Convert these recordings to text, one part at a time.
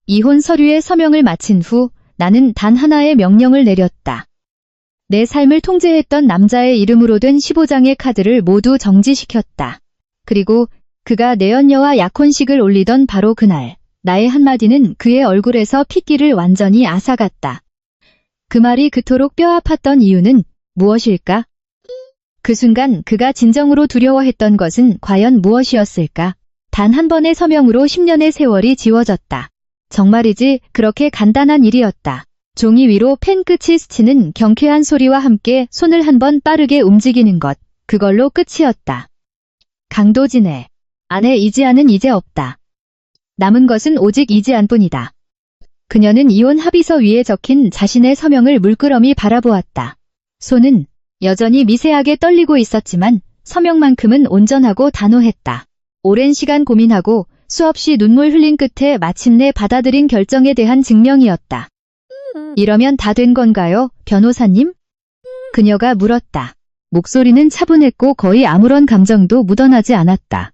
이혼 서류에 서명을 마친 후 나는 단 하나의 명령을 내렸다. 내 삶을 통제했던 남자의 이름으로 된 15장의 카드를 모두 정지시켰다. 그리고 그가 내연녀와 약혼식을 올리던 바로 그날, 나의 한마디는 그의 얼굴에서 핏기를 완전히 앗아갔다. 그 말이 그토록 뼈 아팠던 이유는 무엇일까? 그 순간 그가 진정으로 두려워했던 것은 과연 무엇이었을까? 단 한 번의 서명으로 10년의 세월이 지워졌다. 정말이지 그렇게 간단한 일이었다. 종이 위로 펜 끝이 스치는 경쾌한 소리와 함께 손을 한 번 빠르게 움직이는 것, 그걸로 끝이었다. 강도진의 아내 이지아는 이제 없다. 남은 것은 오직 이지안뿐이다. 그녀는 이혼 합의서 위에 적힌 자신의 서명을 물끄러미 바라보았다. 손은 여전히 미세하게 떨리고 있었지만 서명만큼은 온전하고 단호했다. 오랜 시간 고민하고 수없이 눈물 흘린 끝에 마침내 받아들인 결정에 대한 증명이었다. 이러면 다 된 건가요, 변호사님? 그녀가 물었다. 목소리는 차분했고 거의 아무런 감정도 묻어나지 않았다.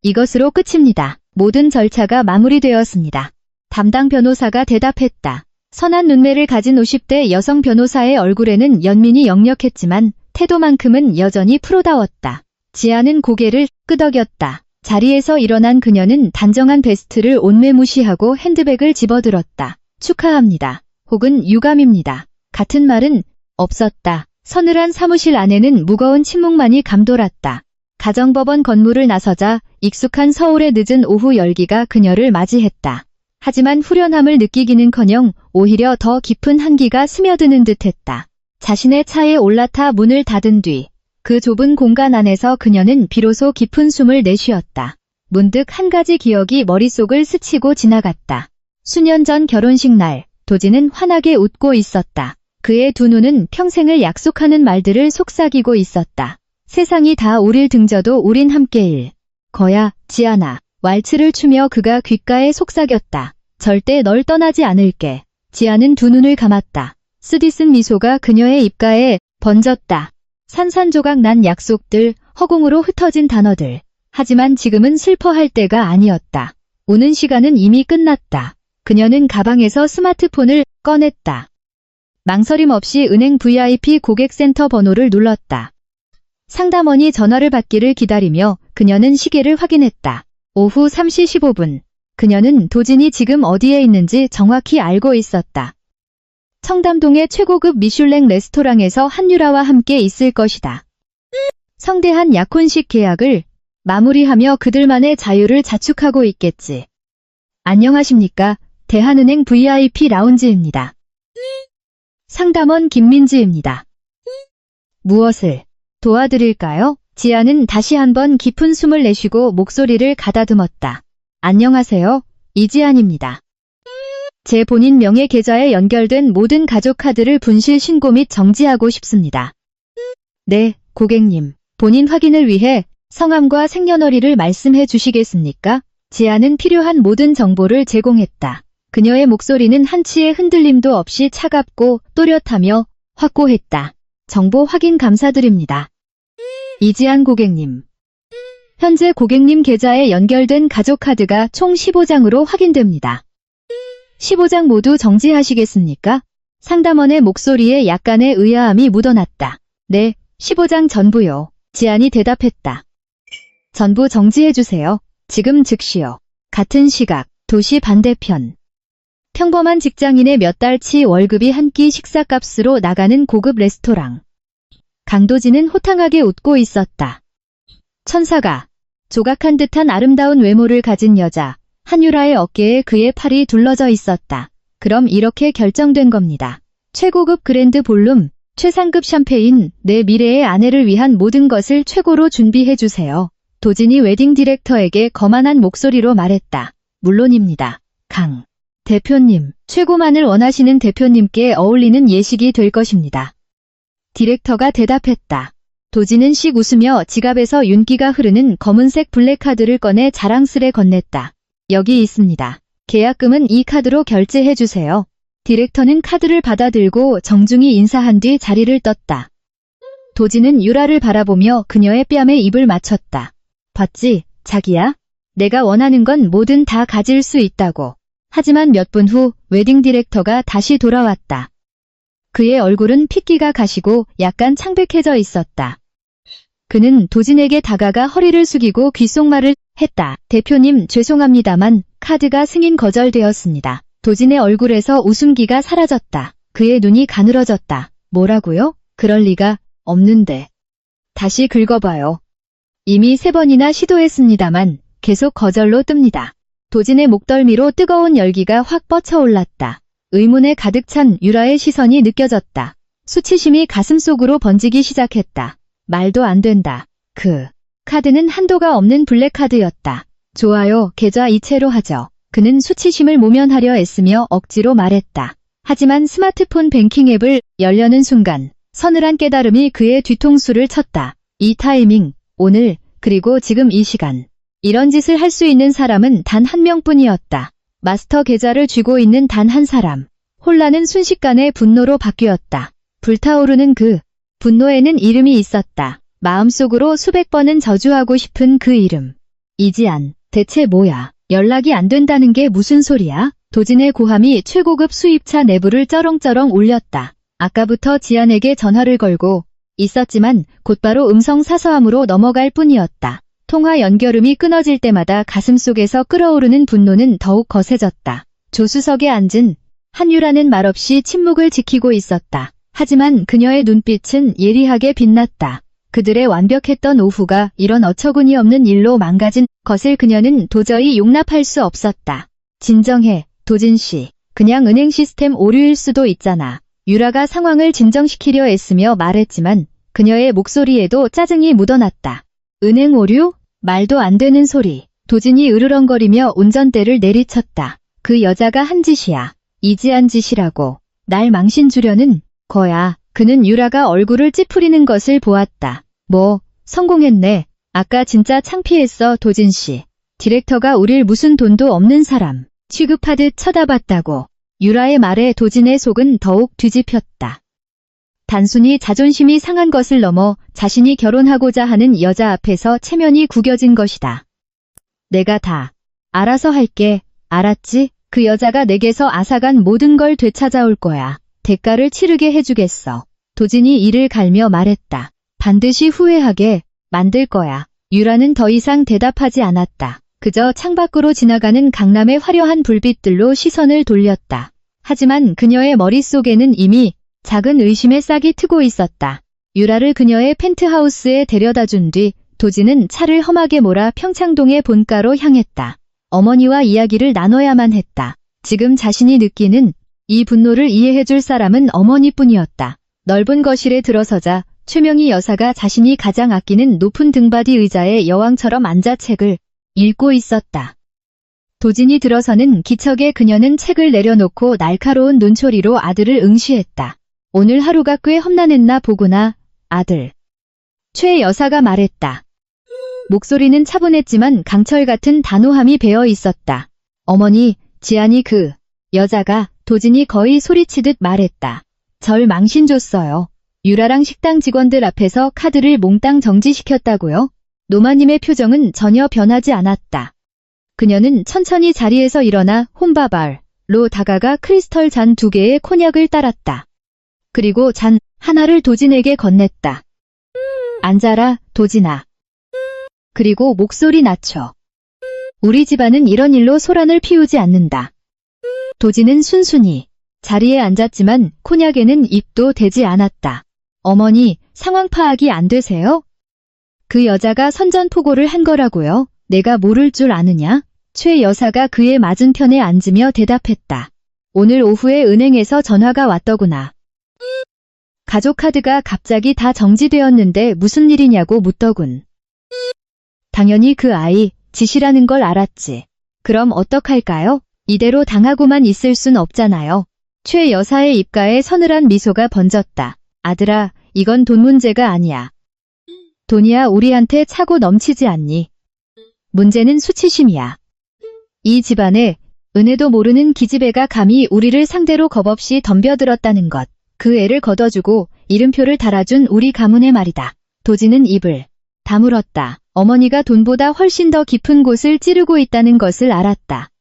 이것으로 끝입니다. 모든 절차가 마무리되었습니다. 담당 변호사가 대답했다. 선한 눈매를 가진 50대 여성 변호사의 얼굴에는 연민이 역력했지만 태도만큼은 여전히 프로다웠다. 지아는 고개를 끄덕였다. 자리에서 일어난 그녀는 단정한 베스트를 온매무시하고 핸드백을 집어들었다. 축하합니다. 혹은 유감입니다. 같은 말은 없었다. 서늘한 사무실 안에는 무거운 침묵만이 감돌았다. 가정법원 건물을 나서자 익숙한 서울의 늦은 오후 열기가 그녀를 맞이했다. 하지만 후련함을 느끼기는커녕 오히려 더 깊은 한기가 스며드는 듯했다. 자신의 차에 올라타 문을 닫은 뒤 그 좁은 공간 안에서 그녀는 비로소 깊은 숨을 내쉬었다. 문득 한 가지 기억이 머릿속을 스치고 지나갔다. 수년 전 결혼식 날, 도진은 환하게 웃고 있었다. 그의 두 눈은 평생을 약속하는 말들을 속삭이고 있었다. 세상이 다 우릴 등져도 우린 함께일 거야, 지아나. 왈츠를 추며 그가 귓가에 속삭였다. 절대 널 떠나지 않을게. 지아는 두 눈을 감았다. 쓰디쓴 미소가 그녀의 입가에 번졌다. 산산조각 난 약속들, 허공으로 흩어진 단어들. 하지만 지금은 슬퍼할 때가 아니었다. 우는 시간은 이미 끝났다. 그녀는 가방에서 스마트폰을 꺼냈다. 망설임 없이 은행 VIP 고객센터 번호를 눌렀다. 상담원이 전화를 받기를 기다리며 그녀는 시계를 확인했다. 오후 3시 15분. 그녀는 도진이 지금 어디에 있는지 정확히 알고 있었다. 청담동의 최고급 미슐랭 레스토랑에서 한유라와 함께 있을 것이다. 성대한 약혼식 계약을 마무리하며 그들만의 자유를 자축하고 있겠지. 안녕하십니까? 대한은행 VIP 라운지입니다. 상담원 김민지입니다. 무엇을 도와드릴까요? 지아는 다시 한번 깊은 숨을 내쉬고 목소리를 가다듬었다. 안녕하세요. 이지안입니다. 제 본인 명의 계좌에 연결된 모든 가족 카드를 분실 신고 및 정지하고 싶습니다. 네, 고객님. 본인 확인을 위해 성함과 생년월일을 말씀해 주시겠습니까? 지아는 필요한 모든 정보를 제공했다. 그녀의 목소리는 한치의 흔들림도 없이 차갑고 또렷하며 확고했다. 정보 확인 감사드립니다. 이지안 고객님. 현재 고객님 계좌에 연결된 가족 카드가 총 15장으로 확인됩니다. 15장 모두 정지하시겠습니까? 상담원의 목소리에 약간의 의아함이 묻어났다. 네, 15장 전부요. 지안이 대답했다. 전부 정지해주세요. 지금 즉시요. 같은 시각, 도시 반대편. 평범한 직장인의 몇 달치 월급이 한 끼 식사값으로 나가는 고급 레스토랑. 강도진은 호탕하게 웃고 있었다. 천사가 조각한 듯한 아름다운 외모를 가진 여자, 한유라의 어깨에 그의 팔이 둘러져 있었다. 그럼 이렇게 결정된 겁니다. 최고급 그랜드 볼룸, 최상급 샴페인, 내 미래의 아내를 위한 모든 것을 최고로 준비해주세요. 도진이 웨딩 디렉터에게 거만한 목소리로 말했다. 물론입니다. 강 대표님, 최고만을 원하시는 대표님께 어울리는 예식이 될 것입니다. 디렉터가 대답했다. 도진은 씩 웃으며 지갑에서 윤기가 흐르는 검은색 블랙카드를 꺼내 자랑스레 건넸다. 여기 있습니다. 계약금은 이 카드로 결제해주세요. 디렉터는 카드를 받아들고 정중히 인사한 뒤 자리를 떴다. 도진은 유라를 바라보며 그녀의 뺨에 입을 맞췄다. 봤지, 자기야? 내가 원하는 건 뭐든 다 가질 수 있다고. 하지만 몇 분 후 웨딩 디렉터가 다시 돌아왔다. 그의 얼굴은 핏기가 가시고 약간 창백해져 있었다. 그는 도진에게 다가가 허리를 숙이고 귓속말을 했다. 대표님, 죄송합니다만 카드가 승인 거절되었습니다. 도진의 얼굴에서 웃음기가 사라졌다. 그의 눈이 가늘어졌다. 뭐라고요? 그럴 리가 없는데. 다시 긁어봐요. 이미 3번이나 시도했습니다만 계속 거절로 뜹니다. 도진의 목덜미로 뜨거운 열기가 확 뻗쳐올랐다. 의문에 가득 찬 유라의 시선이 느껴졌다. 수치심이 가슴속으로 번지기 시작했다. 말도 안 된다. 그 카드는 한도가 없는 블랙카드였다. 좋아요, 계좌 이체로 하죠. 그는 수치심을 모면하려 애쓰며 억지로 말했다. 하지만 스마트폰 뱅킹 앱을 열려는 순간 서늘한 깨달음이 그의 뒤통수를 쳤다. 이 타이밍, 오늘, 그리고 지금 이 시간. 이런 짓을 할 수 있는 사람은 단 한 명뿐이었다. 마스터 계좌를 쥐고 있는 단 한 사람. 혼란은 순식간에 분노로 바뀌었다. 불타오르는 그 분노에는 이름이 있었다. 마음속으로 수백 번은 저주하고 싶은 그 이름. 이지안, 대체 뭐야? 연락이 안 된다는 게 무슨 소리야? 도진의 고함이 최고급 수입차 내부를 쩌렁쩌렁 울렸다. 아까부터 지안에게 전화를 걸고 있었지만 곧바로 음성 사서함으로 넘어갈 뿐이었다. 통화 연결음이 끊어질 때마다 가슴속에서 끓어오르는 분노는 더욱 거세졌다. 조수석에 앉은 한유라는 말없이 침묵을 지키고 있었다. 하지만 그녀의 눈빛은 예리하게 빛났다. 그들의 완벽했던 오후가 이런 어처구니 없는 일로 망가진 것을 그녀는 도저히 용납할 수 없었다. 진정해, 도진 씨. 그냥 은행 시스템 오류일 수도 있잖아. 유라가 상황을 진정시키려 애쓰며 말했지만 그녀의 목소리에도 짜증이 묻어났다. 은행 오류? 말도 안 되는 소리. 도진이 으르렁거리며 운전대를 내리쳤다. 그 여자가 한 짓이야. 이지한 짓이라고. 날 망신 주려는 거야. 그는 유라가 얼굴을 찌푸리는 것을 보았다. 뭐, 성공했네. 아까 진짜 창피했어, 도진 씨. 디렉터가 우릴 무슨 돈도 없는 사람 취급하듯 쳐다봤다고. 유라의 말에 도진의 속은 더욱 뒤집혔다. 단순히 자존심이 상한 것을 넘어 자신이 결혼하고자 하는 여자 앞에서 체면이 구겨진 것이다. 내가 다 알아서 할게. 알았지? 그 여자가 내게서 앗아간 모든 걸 되찾아올 거야. 대가를 치르게 해주겠어. 도진이 이를 갈며 말했다. 반드시 후회하게 만들 거야. 유라는 더 이상 대답하지 않았다. 그저 창밖으로 지나가는 강남의 화려한 불빛들로 시선을 돌렸다. 하지만 그녀의 머릿속에는 이미 작은 의심의 싹이 트고 있었다. 유라를 그녀의 펜트하우스에 데려다 준 뒤 도진은 차를 험하게 몰아 평창동의 본가로 향했다. 어머니와 이야기를 나눠야만 했다. 지금 자신이 느끼는 이 분노를 이해해줄 사람은 어머니뿐이었다. 넓은 거실에 들어서자 최명희 여사가 자신이 가장 아끼는 높은 등받이 의자에 여왕처럼 앉아 책을 읽고 있었다. 도진이 들어서는 기척에 그녀는 책을 내려놓고 날카로운 눈초리로 아들을 응시했다. 오늘 하루가 꽤 험난했나 보구나, 아들. 최 여사가 말했다. 목소리는 차분했지만 강철 같은 단호함이 배어 있었다. 어머니, 지안이 그 여자가 도진이 거의 소리치듯 말했다. 절 망신 줬어요. 유라랑 식당 직원들 앞에서 카드를 몽땅 정지시켰다고요? 노마님의 표정은 전혀 변하지 않았다. 그녀는 천천히 자리에서 일어나 홈바발로 다가가 크리스털 잔 2개의 코냑을 따랐다. 그리고 잔 하나를 도진에게 건넸다. 앉아라, 도진아. 그리고 목소리 낮춰. 우리 집안은 이런 일로 소란을 피우지 않는다. 도진은 순순히 자리에 앉았지만 코냑에는 입도 대지 않았다. 어머니, 상황 파악이 안 되세요? 그 여자가 선전포고를 한 거라고요? 내가 모를 줄 아느냐? 최 여사가 그의 맞은편에 앉으며 대답했다. 오늘 오후에 은행에서 전화가 왔더구나. 가족카드가 갑자기 다 정지되었는데 무슨 일이냐고 묻더군. 당연히 그 아이 짓이라는 걸 알았지. 그럼 어떡할까요? 이대로 당하고만 있을 순 없잖아요. 최 여사의 입가에 서늘한 미소가 번졌다. 아들아, 이건 돈 문제가 아니야. 돈이야 우리한테 차고 넘치지 않니? 문제는 수치심이야. 이 집안에 은혜도 모르는 기집애가 감히 우리를 상대로 겁없이 덤벼들었다는 것. 그 애를 걷어주고 이름표를 달아준 우리 가문의 말이다. 도지는 입을 다물었다. 어머니가 돈보다 훨씬 더 깊은 곳을 찌르고 있다는 것을 알았다.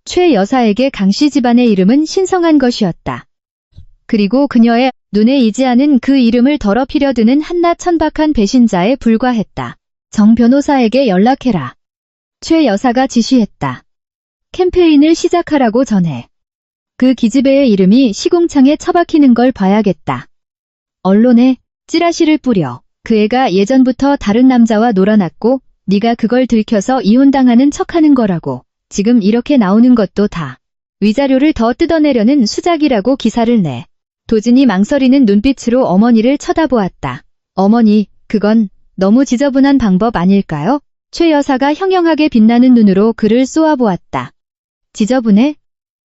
최 여사에게 강씨 집안의 이름은 신성한 것이었다. 그리고 그녀의 눈에 이지 않은 그 이름을 더럽히려 드는 한낱 천박한 배신자에 불과했다. 정 변호사에게 연락해라. 최 여사가 지시했다. 캠페인을 시작하라고 전해. 그 기집애의 이름이 시궁창에 처박히는 걸 봐야겠다. 언론에 찌라시를 뿌려. 그 애가 예전부터 다른 남자와 놀아났고 네가 그걸 들켜서 이혼당하는 척하는 거라고. 지금 이렇게 나오는 것도 다 위자료를 더 뜯어내려는 수작이라고 기사를 내. 도진이 망설이는 눈빛으로 어머니를 쳐다보았다. 어머니, 그건 너무 지저분한 방법 아닐까요? 최 여사가 형형하게 빛나는 눈으로 그를 쏘아보았다. 지저분해?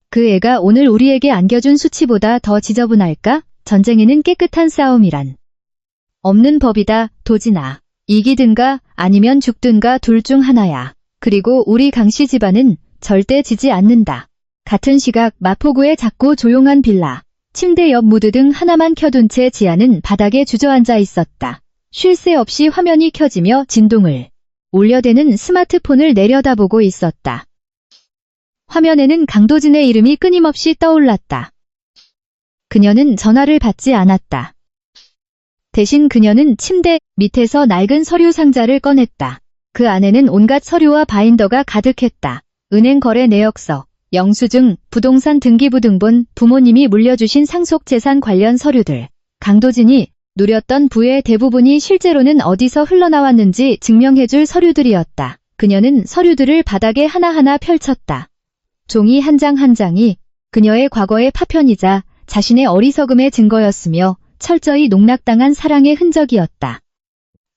그 애가 오늘 우리에게 안겨준 수치보다 더 지저분할까? 전쟁에는 깨끗한 싸움이란 없는 법이다, 도진아. 이기든가 아니면 죽든가 둘 중 하나야. 그리고 우리 강씨 집안은 절대 지지 않는다. 같은 시각 마포구의 작고 조용한 빌라. 침대 옆 무드 등 하나만 켜둔 채 지아는 바닥에 주저앉아 있었다. 쉴 새 없이 화면이 켜지며 진동을 올려대는 스마트폰을 내려다보고 있었다. 화면에는 강도진의 이름이 끊임없이 떠올랐다. 그녀는 전화를 받지 않았다. 대신 그녀는 침대 밑에서 낡은 서류 상자를 꺼냈다. 그 안에는 온갖 서류와 바인더가 가득했다. 은행 거래 내역서, 영수증, 부동산 등기부 등본, 부모님이 물려주신 상속재산 관련 서류들. 강도진이 누렸던 부의 대부분이 실제로는 어디서 흘러나왔는지 증명해줄 서류들이었다. 그녀는 서류들을 바닥에 하나하나 펼쳤다. 종이 한 장 한 장이 그녀의 과거의 파편이자 자신의 어리석음의 증거였으며 철저히 농락당한 사랑의 흔적이었다.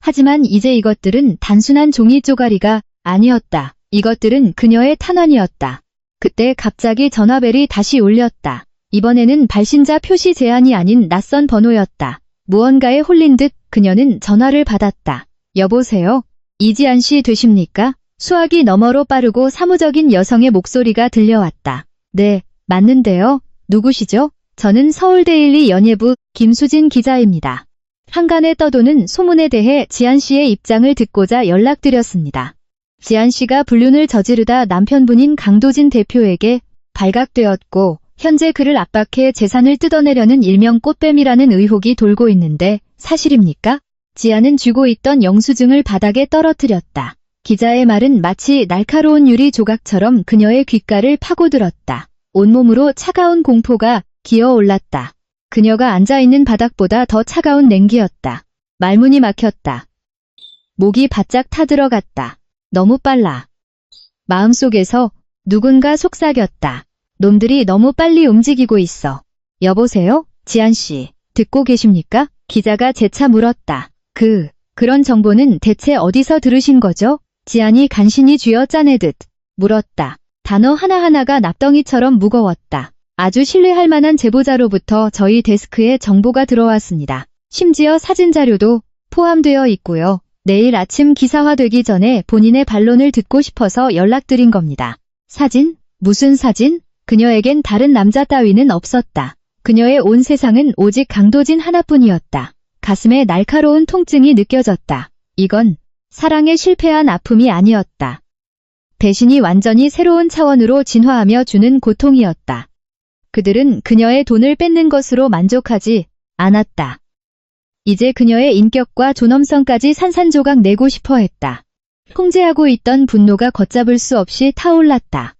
하지만 이제 이것들은 단순한 종이 쪼가리가 아니었다. 이것들은 그녀의 탄환이었다. 그때 갑자기 전화벨이 다시 울렸다. 이번에는 발신자 표시 제한이 아닌 낯선 번호였다. 무언가에 홀린 듯 그녀는 전화를 받았다. 여보세요? 이지안 씨 되십니까? 수화기 너머로 빠르고 사무적인 여성의 목소리가 들려왔다. 네, 맞는데요. 누구시죠? 저는 서울데일리 연예부 김수진 기자입니다. 한간에 떠도는 소문에 대해 지안 씨의 입장을 듣고자 연락드렸습니다. 지안 씨가 불륜을 저지르다 남편분인 강도진 대표에게 발각되었고 현재 그를 압박해 재산을 뜯어내려는 일명 꽃뱀이라는 의혹이 돌고 있는데 사실입니까? 지안은 쥐고 있던 영수증을 바닥에 떨어뜨렸다. 기자의 말은 마치 날카로운 유리 조각처럼 그녀의 귓가를 파고들었다. 온몸으로 차가운 공포가 기어올랐다. 그녀가 앉아있는 바닥보다 더 차가운 냉기였다. 말문이 막혔다. 목이 바짝 타들어갔다. 너무 빨라. 마음속에서 누군가 속삭였다. 놈들이 너무 빨리 움직이고 있어. 여보세요? 지안씨, 듣고 계십니까? 기자가 재차 물었다. 그런 정보는 대체 어디서 들으신 거죠? 지안이 간신히 쥐어 짜내듯 물었다. 단어 하나하나가 납덩이처럼 무거웠다. 아주 신뢰할 만한 제보자로부터 저희 데스크에 정보가 들어왔습니다. 심지어 사진 자료도 포함되어 있고요. 내일 아침 기사화되기 전에 본인의 반론을 듣고 싶어서 연락드린 겁니다. 사진? 무슨 사진? 그녀에겐 다른 남자 따위는 없었다. 그녀의 온 세상은 오직 강도진 하나뿐이었다. 가슴에 날카로운 통증이 느껴졌다. 이건 사랑에 실패한 아픔이 아니었다. 배신이 완전히 새로운 차원으로 진화하며 주는 고통이었다. 그들은 그녀의 돈을 뺏는 것으로 만족하지 않았다. 이제 그녀의 인격과 존엄성까지 산산조각 내고 싶어 했다. 통제하고 있던 분노가 걷잡을 수 없이 타올랐다.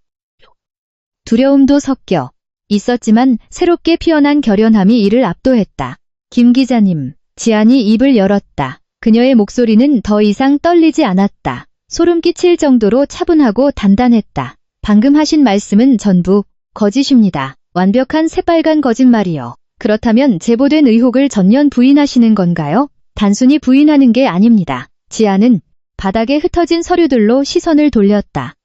두려움도 섞여 있었지만 새롭게 피어난 결연함이 이를 압도했다. 김 기자님, 지안이 입을 열었다. 그녀의 목소리는 더 이상 떨리지 않았다. 소름 끼칠 정도로 차분하고 단단했다. 방금 하신 말씀은 전부 거짓입니다. 완벽한 새빨간 거짓말이요. 그렇다면 제보된 의혹을 전면 부인하시는 건가요? 단순히 부인하는 게 아닙니다. 지안은 바닥에 흩어진 서류들로 시선을 돌렸다.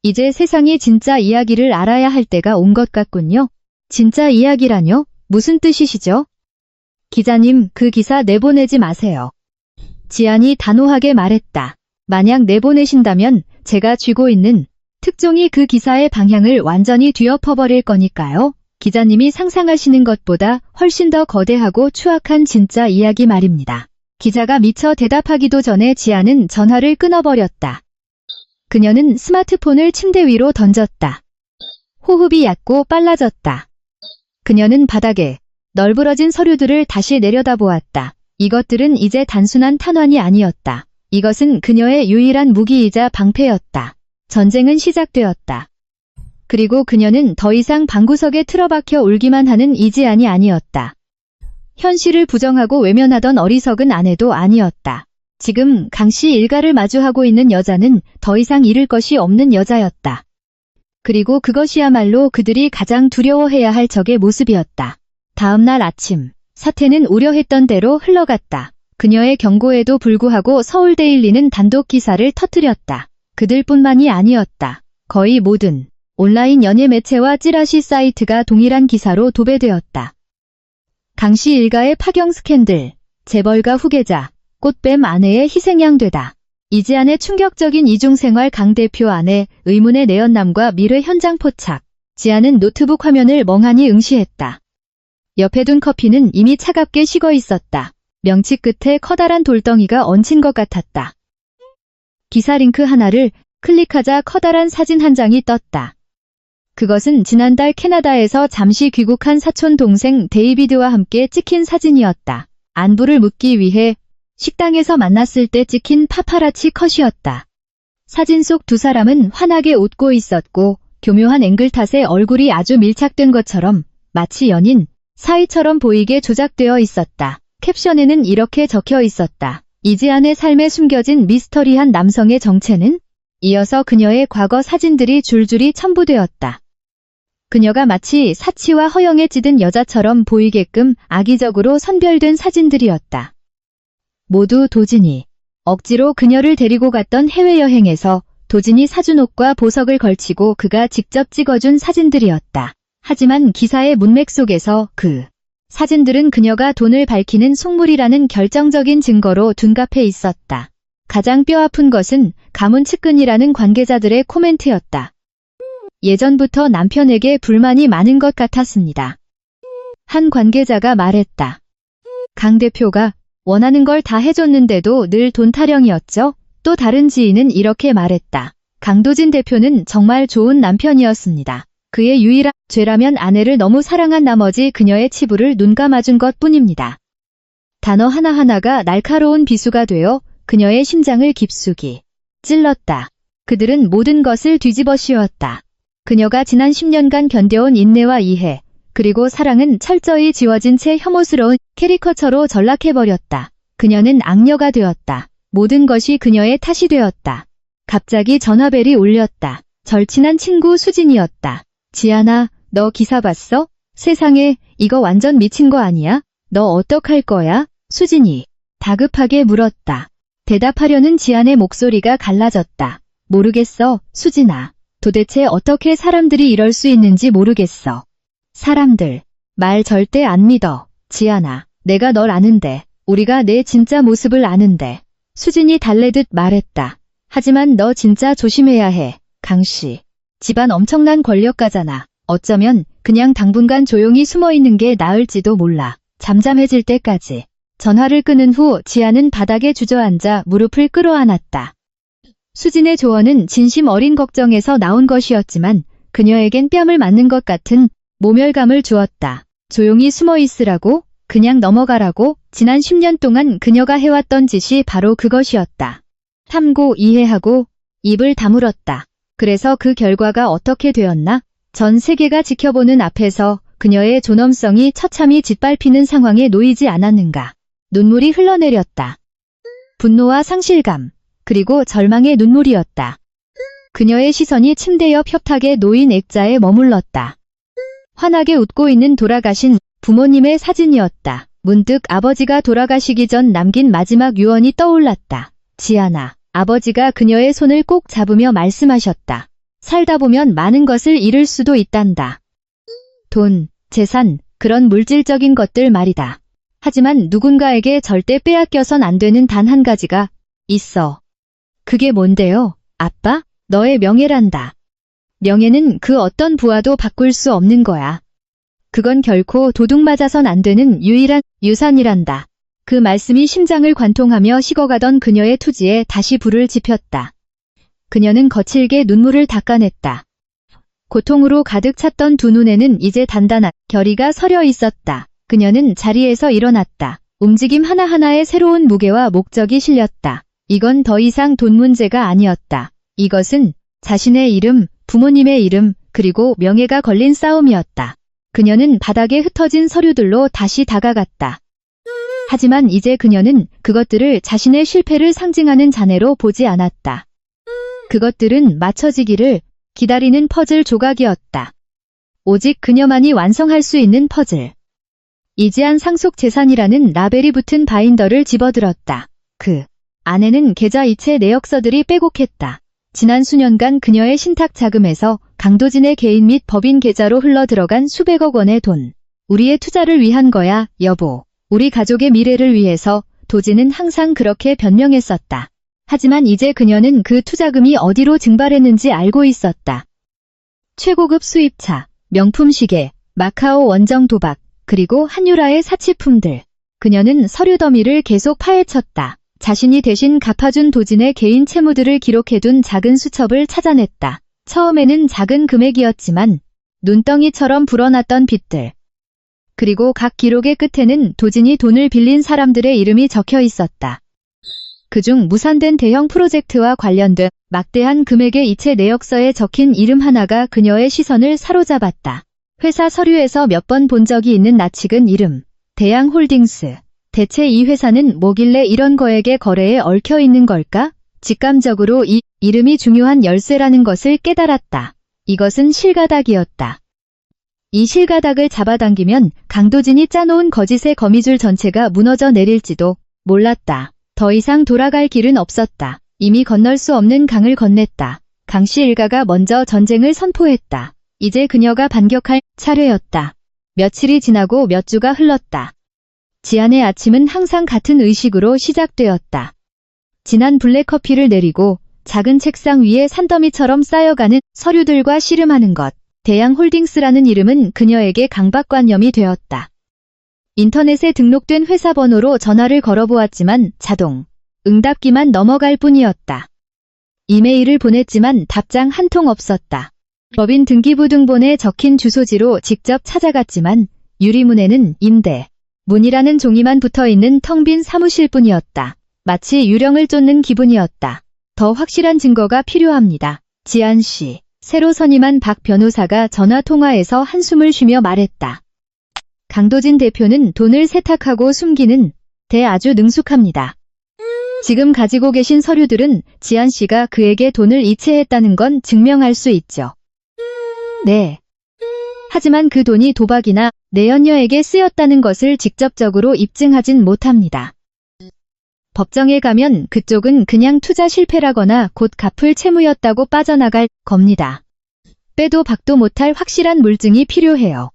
이제 세상이 진짜 이야기를 알아야 할 때가 온 것 같군요. 진짜 이야기라뇨? 무슨 뜻이시죠? 기자님, 그 기사 내보내지 마세요. 지안이 단호하게 말했다. 만약 내보내신다면 제가 쥐고 있는 특종이 그 기사의 방향을 완전히 뒤엎어버릴 거니까요. 기자님이 상상하시는 것보다 훨씬 더 거대하고 추악한 진짜 이야기 말입니다. 기자가 미처 대답하기도 전에 지안은 전화를 끊어버렸다. 그녀는 스마트폰을 침대 위로 던졌다. 호흡이 얕고 빨라졌다. 그녀는 바닥에 널브러진 서류들을 다시 내려다보았다. 이것들은 이제 단순한 탄환이 아니었다. 이것은 그녀의 유일한 무기이자 방패였다. 전쟁은 시작되었다. 그리고 그녀는 더 이상 방구석에 틀어박혀 울기만 하는 이지안이 아니었다. 현실을 부정하고 외면하던 어리석은 아내도 아니었다. 지금 강씨 일가를 마주하고 있는 여자는 더 이상 잃을 것이 없는 여자였다. 그리고 그것이야말로 그들이 가장 두려워해야 할 적의 모습이었다. 다음 날 아침, 사태는 우려했던 대로 흘러갔다. 그녀의 경고에도 불구하고 서울데일리는 단독 기사를 터뜨렸다. 그들뿐만이 아니었다. 거의 모든 온라인 연예 매체와 찌라시 사이트가 동일한 기사로 도배되었다. 강씨 일가의 파경 스캔들, 재벌가 후계자, 꽃뱀 아내의 희생양되다. 이지안의 충격적인 이중생활 강 대표 아내, 의문의 내연남과 미래 현장 포착. 지안은 노트북 화면을 멍하니 응시했다. 옆에 둔 커피는 이미 차갑게 식어 있었다. 명치 끝에 커다란 돌덩이가 얹힌 것 같았다. 기사 링크 하나를 클릭하자 커다란 사진 한 장이 떴다. 그것은 지난달 캐나다에서 잠시 귀국한 사촌 동생 데이비드와 함께 찍힌 사진이었다. 안부를 묻기 위해 식당에서 만났을 때 찍힌 파파라치 컷이었다. 사진 속 두 사람은 환하게 웃고 있었고 교묘한 앵글 탓에 얼굴이 아주 밀착된 것처럼 마치 연인 사이처럼 보이게 조작되어 있었다. 캡션에는 이렇게 적혀 있었다. 이지안의 삶에 숨겨진 미스터리한 남성의 정체는? 이어서 그녀의 과거 사진들이 줄줄이 첨부되었다. 그녀가 마치 사치와 허영에 찌든 여자처럼 보이게끔 악의적으로 선별된 사진들이었다. 모두 도진이 억지로 그녀를 데리고 갔던 해외여행에서 도진이 사준 옷과 보석을 걸치고 그가 직접 찍어준 사진들이었다. 하지만 기사의 문맥 속에서 그 사진들은 그녀가 돈을 밝히는 속물이라는 결정적인 증거로 둔갑해 있었다. 가장 뼈아픈 것은 가문 측근이라는 관계자들의 코멘트였다. 예전부터 남편에게 불만이 많은 것 같았습니다. 한 관계자가 말했다. 강 대표가 원하는 걸 다 해줬는데도 늘 돈 타령이었죠? 또 다른 지인은 이렇게 말했다. 강도진 대표는 정말 좋은 남편이었습니다. 그의 유일한 죄라면 아내를 너무 사랑한 나머지 그녀의 치부를 눈감아준 것뿐입니다. 단어 하나하나가 날카로운 비수가 되어 그녀의 심장을 깊숙이 찔렀다. 그들은 모든 것을 뒤집어 씌웠다. 그녀가 지난 10년간 견뎌온 인내와 이해, 그리고 사랑은 철저히 지워진 채 혐오스러운 캐리커처로 전락해버렸다. 그녀는 악녀가 되었다. 모든 것이 그녀의 탓이 되었다. 갑자기 전화벨이 울렸다. 절친한 친구 수진이었다. 지안아, 너 기사 봤어? 세상에, 이거 완전 미친 거 아니야? 너 어떡할 거야? 수진이 다급하게 물었다. 대답하려는 지안의 목소리가 갈라졌다. 모르겠어, 수진아. 도대체 어떻게 사람들이 이럴 수 있는지 모르겠어. 사람들, 말 절대 안 믿어. 지안아, 내가 널 아는데, 우리가 내 진짜 모습을 아는데. 수진이 달래듯 말했다. 하지만 너 진짜 조심해야 해, 강씨. 집안 엄청난 권력가잖아. 어쩌면 그냥 당분간 조용히 숨어있는 게 나을지도 몰라. 잠잠해질 때까지. 전화를 끊은 후 지안은 바닥에 주저앉아 무릎을 끌어안았다. 수진의 조언은 진심 어린 걱정에서 나온 것이었지만 그녀에겐 뺨을 맞는 것 같은 모멸감을 주었다. 조용히 숨어 있으라고? 그냥 넘어가라고? 지난 10년 동안 그녀가 해왔던 짓이 바로 그것이었다. 참고 이해하고 입을 다물었다. 그래서 그 결과가 어떻게 되었나? 전 세계가 지켜보는 앞에서 그녀의 존엄성이 처참히 짓밟히는 상황에 놓이지 않았는가. 눈물이 흘러내렸다. 분노와 상실감, 그리고 절망의 눈물이었다. 그녀의 시선이 침대 옆 협탁에 놓인 액자에 머물렀다. 환하게 웃고 있는 돌아가신 부모님의 사진이었다. 문득 아버지가 돌아가시기 전 남긴 마지막 유언이 떠올랐다. 지안아, 아버지가 그녀의 손을 꼭 잡으며 말씀하셨다. 살다 보면 많은 것을 잃을 수도 있단다. 돈, 재산, 그런 물질적인 것들 말이다. 하지만 누군가에게 절대 빼앗겨선 안 되는 단 한 가지가 있어. 그게 뭔데요, 아빠? 너의 명예란다. 명예는 그 어떤 부하도 바꿀 수 없는 거야. 그건 결코 도둑 맞아선 안 되는 유일한 유산이란다. 그 말씀이 심장을 관통하며 식어가던 그녀의 투지에 다시 불을 지폈다. 그녀는 거칠게 눈물을 닦아냈다. 고통으로 가득 찼던 두 눈에는 이제 단단한 결의가 서려 있었다. 그녀는 자리에서 일어났다. 움직임 하나하나에 새로운 무게와 목적이 실렸다. 이건 더 이상 돈 문제가 아니었다. 이것은 자신의 이름, 부모님의 이름, 그리고 명예가 걸린 싸움이었다. 그녀는 바닥에 흩어진 서류들로 다시 다가갔다. 하지만 이제 그녀는 그것들을 자신의 실패를 상징하는 잔해로 보지 않았다. 그것들은 맞춰지기를 기다리는 퍼즐 조각이었다. 오직 그녀만이 완성할 수 있는 퍼즐. 이지한 상속 재산이라는 라벨이 붙은 바인더를 집어들었다. 그 안에는 계좌 이체 내역서들이 빼곡했다. 지난 수년간 그녀의 신탁 자금에서 강도진의 개인 및 법인 계좌로 흘러들어간 수백억 원의 돈. 우리의 투자를 위한 거야, 여보. 우리 가족의 미래를 위해서. 도진은 항상 그렇게 변명했었다. 하지만 이제 그녀는 그 투자금이 어디로 증발했는지 알고 있었다. 최고급 수입차, 명품 시계, 마카오 원정 도박, 그리고 한유라의 사치품들. 그녀는 서류 더미를 계속 파헤쳤다. 자신이 대신 갚아준 도진의 개인 채무들을 기록해둔 작은 수첩을 찾아냈다. 처음에는 작은 금액이었지만 눈덩이처럼 불어났던 빚들. 그리고 각 기록의 끝에는 도진이 돈을 빌린 사람들의 이름이 적혀 있었다. 그중 무산된 대형 프로젝트와 관련된 막대한 금액의 이체 내역서에 적힌 이름 하나가 그녀의 시선을 사로잡았다. 회사 서류에서 몇 번 본 적이 있는 낯익은 이름. 대양홀딩스. 대체 이 회사는 뭐길래 이런 거액의 거래에 얽혀 있는 걸까? 직감적으로 이 이름이 중요한 열쇠라는 것을 깨달았다. 이것은 실가닥이었다. 이 실가닥을 잡아당기면 강도진이 짜놓은 거짓의 거미줄 전체가 무너져 내릴지도 몰랐다. 더 이상 돌아갈 길은 없었다. 이미 건널 수 없는 강을 건넸다. 강씨 일가가 먼저 전쟁을 선포했다. 이제 그녀가 반격할 차례였다. 며칠이 지나고 몇 주가 흘렀다. 지안의 아침은 항상 같은 의식으로 시작되었다. 진한 블랙커피를 내리고 작은 책상 위에 산더미처럼 쌓여가는 서류들과 씨름하는 것. 대양홀딩스라는 이름은 그녀에게 강박관념이 되었다. 인터넷에 등록된 회사 번호로 전화를 걸어보았지만 자동 응답기만 넘어갈 뿐이었다. 이메일을 보냈지만 답장 한 통 없었다. 법인 등기부 등본에 적힌 주소지로 직접 찾아갔지만 유리문에는 임대 문이라는 종이만 붙어있는 텅 빈 사무실뿐이었다. 마치 유령을 쫓는 기분이었다. 더 확실한 증거가 필요합니다. 지안 씨. 새로 선임한 박 변호사가 전화통화에서 한숨을 쉬며 말했다. 강도진 대표는 돈을 세탁하고 숨기는 데 아주 능숙합니다. 지금 가지고 계신 서류들은 지안 씨가 그에게 돈을 이체했다는 건 증명할 수 있죠. 네. 하지만 그 돈이 도박이나 내연녀에게 쓰였다는 것을 직접적으로 입증하진 못합니다. 법정에 가면 그쪽은 그냥 투자 실패라거나 곧 갚을 채무였다고 빠져나갈 겁니다. 빼도 박도 못할 확실한 물증이 필요해요.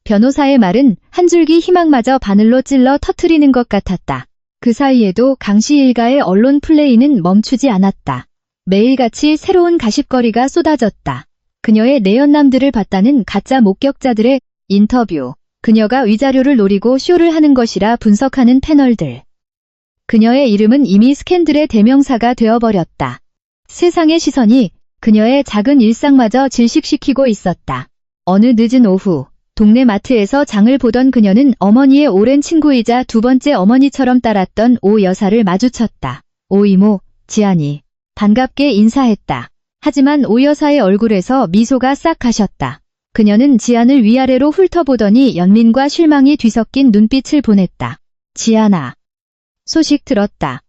변호사의 말은 한 줄기 희망마저 바늘로 찔러 터뜨리는 것 같았다. 그 사이에도 강씨 일가의 언론 플레이는 멈추지 않았다. 매일같이 새로운 가십거리가 쏟아졌다. 그녀의 내연남들을 봤다는 가짜 목격자들의 인터뷰, 그녀가 위자료를 노리고 쇼를 하는 것이라 분석하는 패널들. 그녀의 이름은 이미 스캔들의 대명사가 되어버렸다. 세상의 시선이 그녀의 작은 일상마저 질식시키고 있었다. 어느 늦은 오후, 동네 마트에서 장을 보던 그녀는 어머니의 오랜 친구이자 두 번째 어머니처럼 따랐던 오 여사를 마주쳤다. 오 이모, 지안이. 반갑게 인사했다. 하지만 오 여사의 얼굴에서 미소가 싹 가셨다. 그녀는 지안을 위아래로 훑어보더니 연민과 실망이 뒤섞인 눈빛을 보냈다. 지안아. 소식 들었다.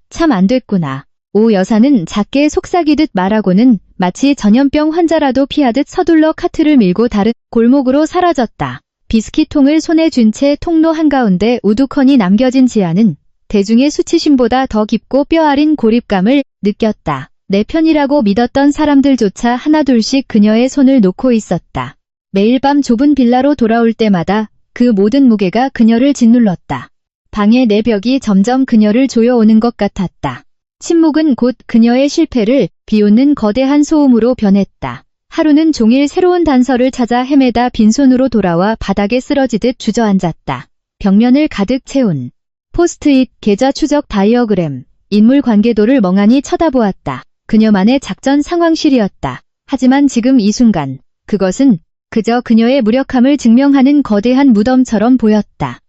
참 안 됐구나. 오 여사는 작게 속삭이듯 말하고는 마치 전염병 환자라도 피하듯 서둘러 카트를 밀고 다른 골목으로 사라졌다. 비스킷통을 손에 쥔 채 통로 한가운데 우두커니 남겨진 지안은 대중의 수치심보다 더 깊고 뼈아린 고립감을 느꼈다. 내 편이라고 믿었던 사람들조차 하나둘씩 그녀의 손을 놓고 있었다. 매일 밤 좁은 빌라로 돌아올 때마다 그 모든 무게가 그녀를 짓눌렀다. 방의 내벽이 점점 그녀를 조여오는 것 같았다. 침묵은 곧 그녀의 실패를 비웃는 거대한 소음으로 변했다. 하루는 종일 새로운 단서를 찾아 헤매다 빈손으로 돌아와 바닥에 쓰러지듯 주저앉았다. 벽면을 가득 채운 포스트잇, 계좌 추적 다이어그램, 인물 관계도를 멍하니 쳐다보았다. 그녀만의 작전 상황실이었다. 하지만 지금 이 순간 그것은 그저 그녀의 무력함을 증명하는 거대한 무덤처럼 보였다.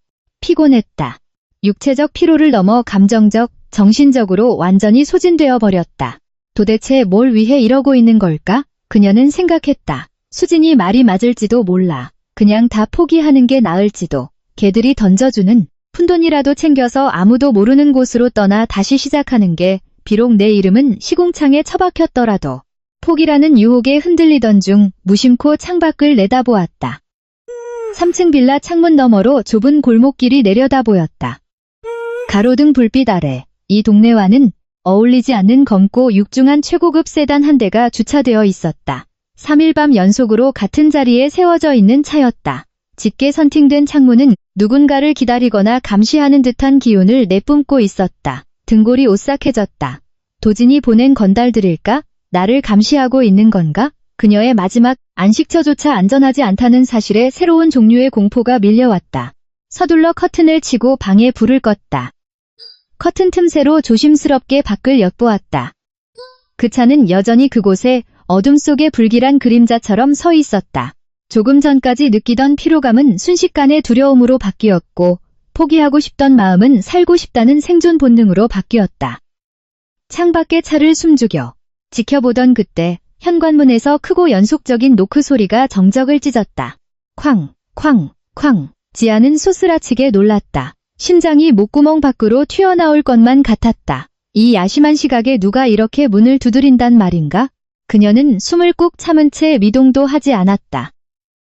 피곤했다. 육체적 피로를 넘어 감정적, 정신적으로 완전히 소진되어 버렸다. 도대체 뭘 위해 이러고 있는 걸까? 그녀는 생각했다. 수진이 말이 맞을지도 몰라. 그냥 다 포기하는 게 나을지도. 개들이 던져주는 푼돈이라도 챙겨서 아무도 모르는 곳으로 떠나 다시 시작하는 게 비록 내 이름은 시궁창에 처박혔더라도. 포기라는 유혹에 흔들리던 중 무심코 창밖을 내다보았다. 3층 빌라 창문 너머로 좁은 골목길이 내려다 보였다. 가로등 불빛 아래 이 동네와는 어울리지 않는 검고 육중한 최고급 세단 한 대가 주차되어 있었다. 3일 밤 연속으로 같은 자리에 세워져 있는 차였다. 짙게 선팅된 창문은 누군가를 기다리거나 감시하는 듯한 기운을 내뿜고 있었다. 등골이 오싹해졌다. 도진이 보낸 건달들일까? 나를 감시하고 있는 건가? 그녀의 마지막 안식처조차 안전하지 않다는 사실에 새로운 종류의 공포가 밀려왔다. 서둘러 커튼을 치고 방에 불을 껐다. 커튼 틈새로 조심스럽게 밖을 엿보았다. 그 차는 여전히 그곳에 어둠 속의 불길한 그림자처럼 서 있었다. 조금 전까지 느끼던 피로감은 순식간에 두려움으로 바뀌었고 포기하고 싶던 마음은 살고 싶다는 생존 본능으로 바뀌었다. 창밖의 차를 숨죽여 지켜보던 그때 현관문에서 크고 연속적인 노크 소리가 정적을 찢었다. 쾅, 쾅, 쾅. 지아는 소스라치게 놀랐다. 심장이 목구멍 밖으로 튀어나올 것만 같았다. 이 야심한 시각에 누가 이렇게 문을 두드린단 말인가? 그녀는 숨을 꾹 참은 채 미동도 하지 않았다.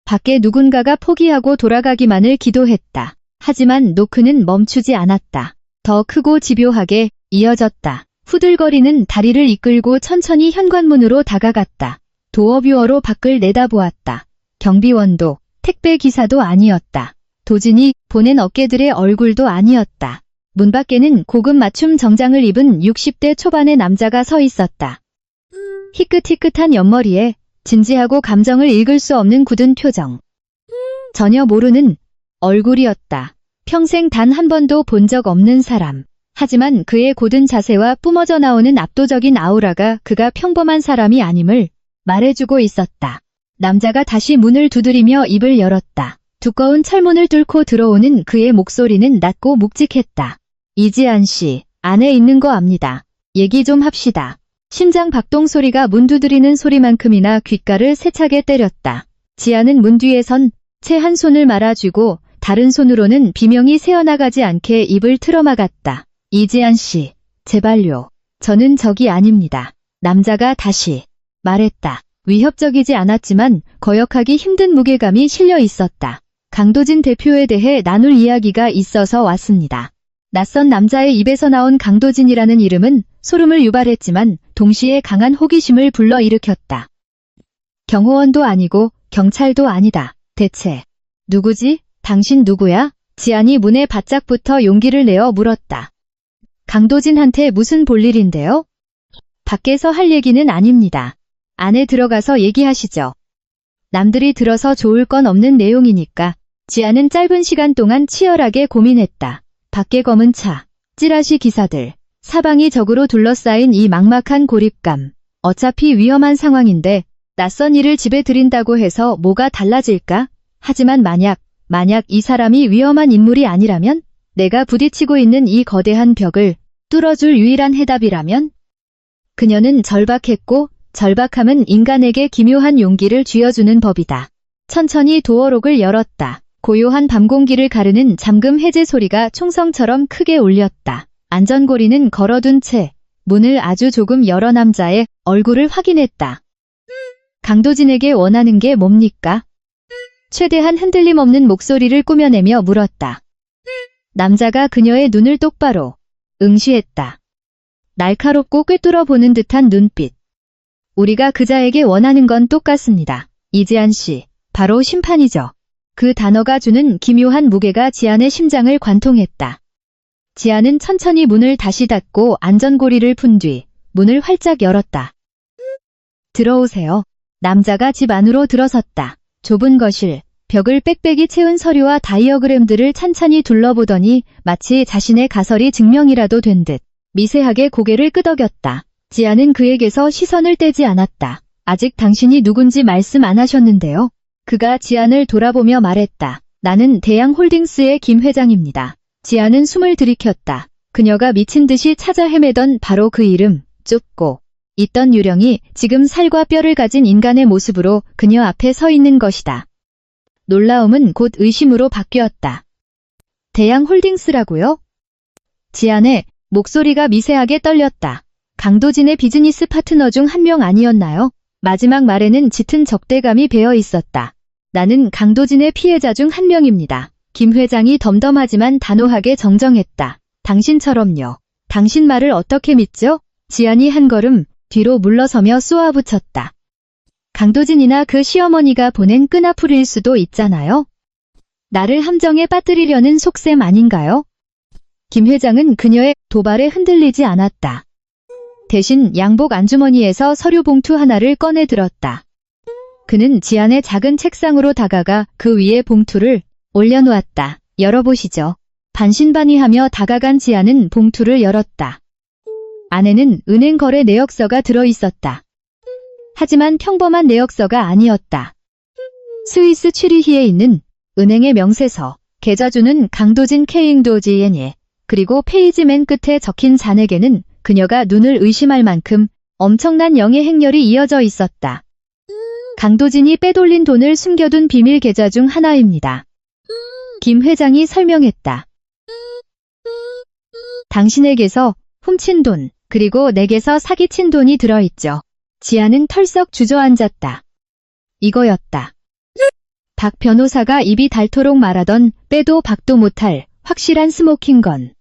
밖에 누군가가 포기하고 돌아가기만을 기도했다. 하지만 노크는 멈추지 않았다. 더 크고 집요하게 이어졌다. 후들거리는 다리를 이끌고 천천히 현관문으로 다가갔다. 도어뷰어로 밖을 내다보았다. 경비원도 택배 기사도 아니었다. 도진이 보낸 어깨들의 얼굴도 아니었다. 문 밖에는 고급 맞춤 정장을 입은 60대 초반의 남자가 서 있었다. 희끗희끗한 옆머리에 진지하고 감정을 읽을 수 없는 굳은 표정. 전혀 모르는 얼굴이었다. 평생 단 한 번도 본 적 없는 사람. 하지만 그의 고든 자세와 뿜어져 나오는 압도적인 아우라가 그가 평범한 사람이 아님을 말해주고 있었다. 남자가 다시 문을 두드리며 입을 열었다. 두꺼운 철문을 뚫고 들어오는 그의 목소리는 낮고 묵직했다. 이지안 씨, 안에 있는 거 압니다. 얘기 좀 합시다. 심장 박동 소리가 문 두드리는 소리만큼이나 귓가를 세차게 때렸다. 지아는 문 뒤에 선 채 한 손을 말아쥐고 다른 손으로는 비명이 새어나가지 않게 입을 틀어막았다. 이지안 씨, 제발요. 저는 적이 아닙니다. 남자가 다시 말했다. 위협적이지 않았지만 거역하기 힘든 무게감이 실려 있었다. 강도진 대표에 대해 나눌 이야기가 있어서 왔습니다. 낯선 남자의 입에서 나온 강도진이라는 이름은 소름을 유발했지만 동시에 강한 호기심을 불러일으켰다. 경호원도 아니고 경찰도 아니다. 대체 누구지? 당신 누구야? 지안이 문에 바짝 붙어 용기를 내어 물었다. 강도진한테 무슨 볼일인데요? 밖에서 할 얘기는 아닙니다. 안에 들어가서 얘기하시죠. 남들이 들어서 좋을 건 없는 내용이니까. 지아는 짧은 시간 동안 치열하게 고민했다. 밖에 검은 차, 찌라시 기사들, 사방이 적으로 둘러싸인 이 막막한 고립감. 어차피 위험한 상황인데 낯선 이를 집에 들인다고 해서 뭐가 달라질까? 하지만 만약 이 사람이 위험한 인물이 아니라면? 내가 부딪히고 있는 이 거대한 벽을 뚫어줄 유일한 해답이라면? 그녀는 절박했고 절박함은 인간에게 기묘한 용기를 쥐어주는 법이다. 천천히 도어록을 열었다. 고요한 밤 공기를 가르는 잠금 해제 소리가 총성처럼 크게 울렸다. 안전고리는 걸어둔 채 문을 아주 조금 열어 남자의 얼굴을 확인했다. 강도진에게 원하는 게 뭡니까? 최대한 흔들림 없는 목소리를 꾸며내며 물었다. 남자가 그녀의 눈을 똑바로 응시했다. 날카롭고 꿰뚫어 보는 듯한 눈빛. 우리가 그자에게 원하는 건 똑같습니다. 이지안 씨, 바로 심판이죠. 그 단어가 주는 기묘한 무게가 지안의 심장을 관통했다. 지안은 천천히 문을 다시 닫고 안전고리를 푼 뒤 문을 활짝 열었다. 들어오세요. 남자가 집 안으로 들어섰다. 좁은 거실, 벽을 빽빽이 채운 서류와 다이어그램들을 찬찬히 둘러보더니 마치 자신의 가설이 증명이라도 된 듯 미세하게 고개를 끄덕였다. 지안은 그에게서 시선을 떼지 않았다. 아직 당신이 누군지 말씀 안 하셨는데요. 그가 지안을 돌아보며 말했다. 나는 대양홀딩스의 김 회장입니다. 지안은 숨을 들이켰다. 그녀가 미친 듯이 찾아 헤매던 바로 그 이름, 좁고 있던 유령이 지금 살과 뼈를 가진 인간의 모습으로 그녀 앞에 서 있는 것이다. 놀라움은 곧 의심으로 바뀌었다. 대양홀딩스라고요? 지안의 목소리가 미세하게 떨렸다. 강도진의 비즈니스 파트너 중 한 명 아니었나요? 마지막 말에는 짙은 적대감이 배어 있었다. 나는 강도진의 피해자 중 한 명입니다. 김 회장이 덤덤하지만 단호하게 정정했다. 당신처럼요. 당신 말을 어떻게 믿죠? 지안이 한 걸음 뒤로 물러서며 쏘아붙였다. 강도진이나 그 시어머니가 보낸 끈아풀일 수도 있잖아요. 나를 함정에 빠뜨리려는 속셈 아닌가요? 김 회장은 그녀의 도발에 흔들리지 않았다. 대신 양복 안주머니에서 서류 봉투 하나를 꺼내 들었다. 그는 지안의 작은 책상으로 다가가 그 위에 봉투를 올려놓았다. 열어보시죠. 반신반의하며 다가간 지안은 봉투를 열었다. 안에는 은행 거래 내역서가 들어있었다. 하지만 평범한 내역서가 아니었다. 스위스 취리히에 있는 은행의 명세서, 계좌주는 강도진 케잉도지엔예, 그리고 페이지 맨 끝에 적힌 잔액에는 그녀가 눈을 의심할 만큼 엄청난 영의 행렬이 이어져 있었다. 강도진이 빼돌린 돈을 숨겨둔 비밀 계좌 중 하나입니다. 김 회장이 설명했다. 당신에게서 훔친 돈, 그리고 내게서 사기친 돈이 들어있죠. 지안은 털썩 주저앉았다. 이거였다. 박 변호사가 입이 닳도록 말하던 빼도 박도 못할 확실한 스모킹건.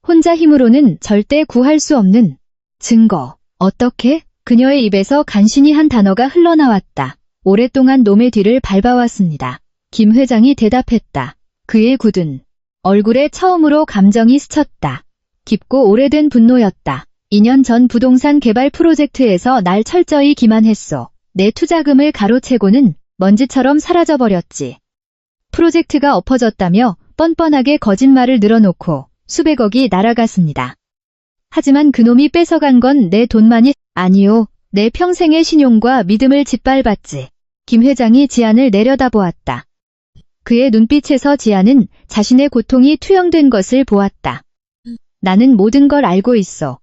혼자 힘으로는 절대 구할 수 없는 증거. 어떻게? 그녀의 입에서 간신히 한 단어가 흘러나왔다. 오랫동안 놈의 뒤를 밟아왔습니다. 김 회장이 대답했다. 그의 굳은 얼굴에 처음으로 감정이 스쳤다. 깊고 오래된 분노였다. 2년 전 부동산 개발 프로젝트에서 날 철저히 기만했소. 내 투자금을 가로채고는 먼지처럼 사라져버렸지. 프로젝트가 엎어졌다며 뻔뻔하게 거짓말을 늘어놓고 수백억이 날아갔습니다. 하지만 그놈이 뺏어간 건 내 돈만이 아니요. 내 평생의 신용과 믿음을 짓밟았지. 김 회장이 지안을 내려다보았다. 그의 눈빛에서 지안은 자신의 고통이 투영된 것을 보았다. 나는 모든 걸 알고 있어.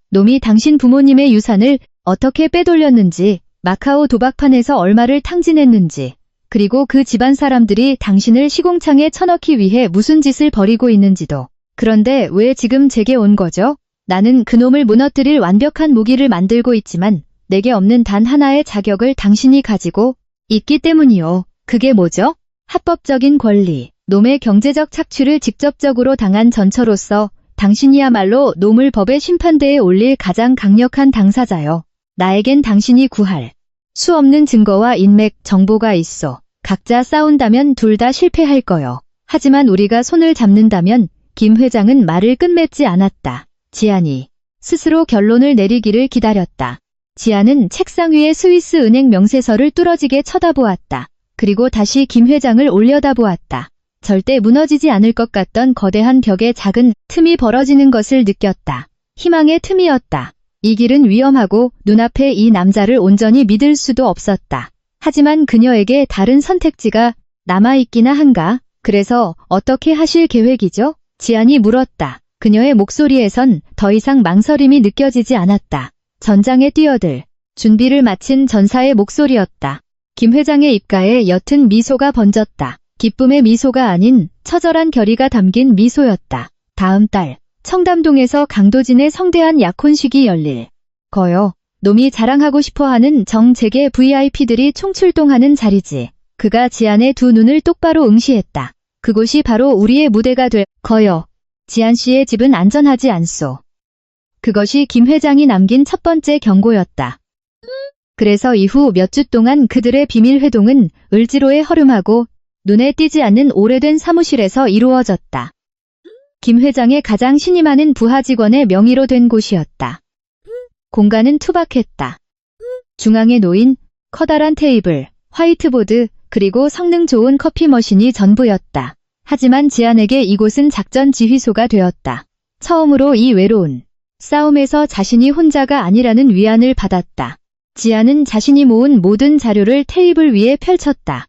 놈이 당신 부모님의 유산을 어떻게 빼돌렸는지, 마카오 도박판에서 얼마를 탕진했는지, 그리고 그 집안 사람들이 당신을 시공창에 쳐넣기 위해 무슨 짓을 벌이고 있는지도. 그런데 왜 지금 제게 온 거죠? 나는 그놈을 무너뜨릴 완벽한 무기를 만들고 있지만 내게 없는 단 하나의 자격을 당신이 가지고 있기 때문이요. 그게 뭐죠? 합법적인 권리. 놈의 경제적 착취를 직접적으로 당한 전처로서 당신이야말로 놈을 법의 심판대에 올릴 가장 강력한 당사자요. 나에겐 당신이 구할 수 없는 증거와 인맥, 정보가 있어. 각자 싸운다면 둘 다 실패할 거요. 하지만 우리가 손을 잡는다면 김 회장은 말을 끝맺지 않았다. 지안이 스스로 결론을 내리기를 기다렸다. 지안은 책상 위에 스위스 은행 명세서를 뚫어지게 쳐다보았다. 그리고 다시 김 회장을 올려다보았다. 절대 무너지지 않을 것 같던 거대한 벽에 작은 틈이 벌어지는 것을 느꼈다. 희망의 틈이었다. 이 길은 위험하고 눈앞에 이 남자를 온전히 믿을 수도 없었다. 하지만 그녀에게 다른 선택지가 남아있기나 한가? 그래서 어떻게 하실 계획이죠? 지안이 물었다. 그녀의 목소리에선 더 이상 망설임이 느껴지지 않았다. 전장에 뛰어들 준비를 마친 전사의 목소리였다. 김 회장의 입가에 옅은 미소가 번졌다. 기쁨의 미소가 아닌 처절한 결의가 담긴 미소였다. 다음 달 청담동에서 강도진의 성대한 약혼식이 열릴 거요. 놈이 자랑하고 싶어하는 정재계 VIP들이 총출동하는 자리지. 그가 지안의 두 눈을 똑바로 응시했다. 그곳이 바로 우리의 무대가 될 거요. 지안 씨의 집은 안전하지 않소. 그것이 김 회장이 남긴 첫 번째 경고였다. 그래서 이후 몇 주 동안 그들의 비밀 회동은 을지로에 허름하고 눈에 띄지 않는 오래된 사무실에서 이루어졌다. 김 회장의 가장 신이 많은 부하 직원의 명의로 된 곳이었다. 공간은 투박했다. 중앙에 놓인 커다란 테이블, 화이트보드, 그리고 성능 좋은 커피 머신이 전부였다. 하지만 지안에게 이곳은 작전 지휘소가 되었다. 처음으로 이 외로운 싸움에서 자신이 혼자가 아니라는 위안을 받았다. 지안은 자신이 모은 모든 자료를 테이블 위에 펼쳤다.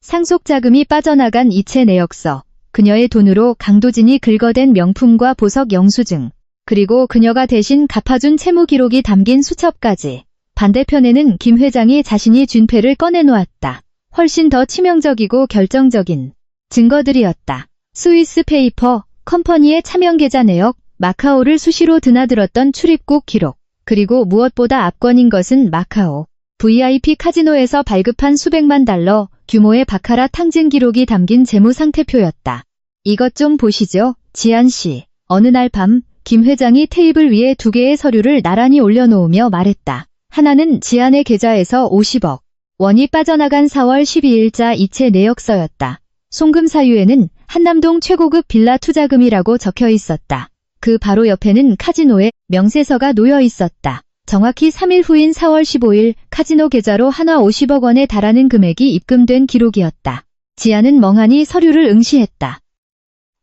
상속 자금이 빠져나간 이체 내역서, 그녀의 돈으로 강도진이 긁어댄 명품과 보석 영수증, 그리고 그녀가 대신 갚아준 채무 기록이 담긴 수첩까지. 반대편에는 김 회장이 자신이 준 패를 꺼내놓았다. 훨씬 더 치명적이고 결정적인 증거들이었다. 스위스 페이퍼, 컴퍼니의 차명 계좌 내역, 마카오를 수시로 드나들었던 출입국 기록, 그리고 무엇보다 압권인 것은 마카오 VIP 카지노에서 발급한 수백만 달러 규모의 바카라 탕진 기록이 담긴 재무상태표였다. 이것 좀 보시죠, 지안 씨. 어느 날 밤, 김 회장이 테이블 위에 두 개의 서류를 나란히 올려놓으며 말했다. 하나는 지안의 계좌에서 50억 원이 빠져나간 4월 12일자 이체 내역서였다. 송금 사유에는 한남동 최고급 빌라 투자금이라고 적혀 있었다. 그 바로 옆에는 카지노의 명세서가 놓여 있었다. 정확히 3일 후인 4월 15일 카지노 계좌로 한화 50억 원에 달하는 금액이 입금된 기록이었다. 지안은 멍하니 서류를 응시했다.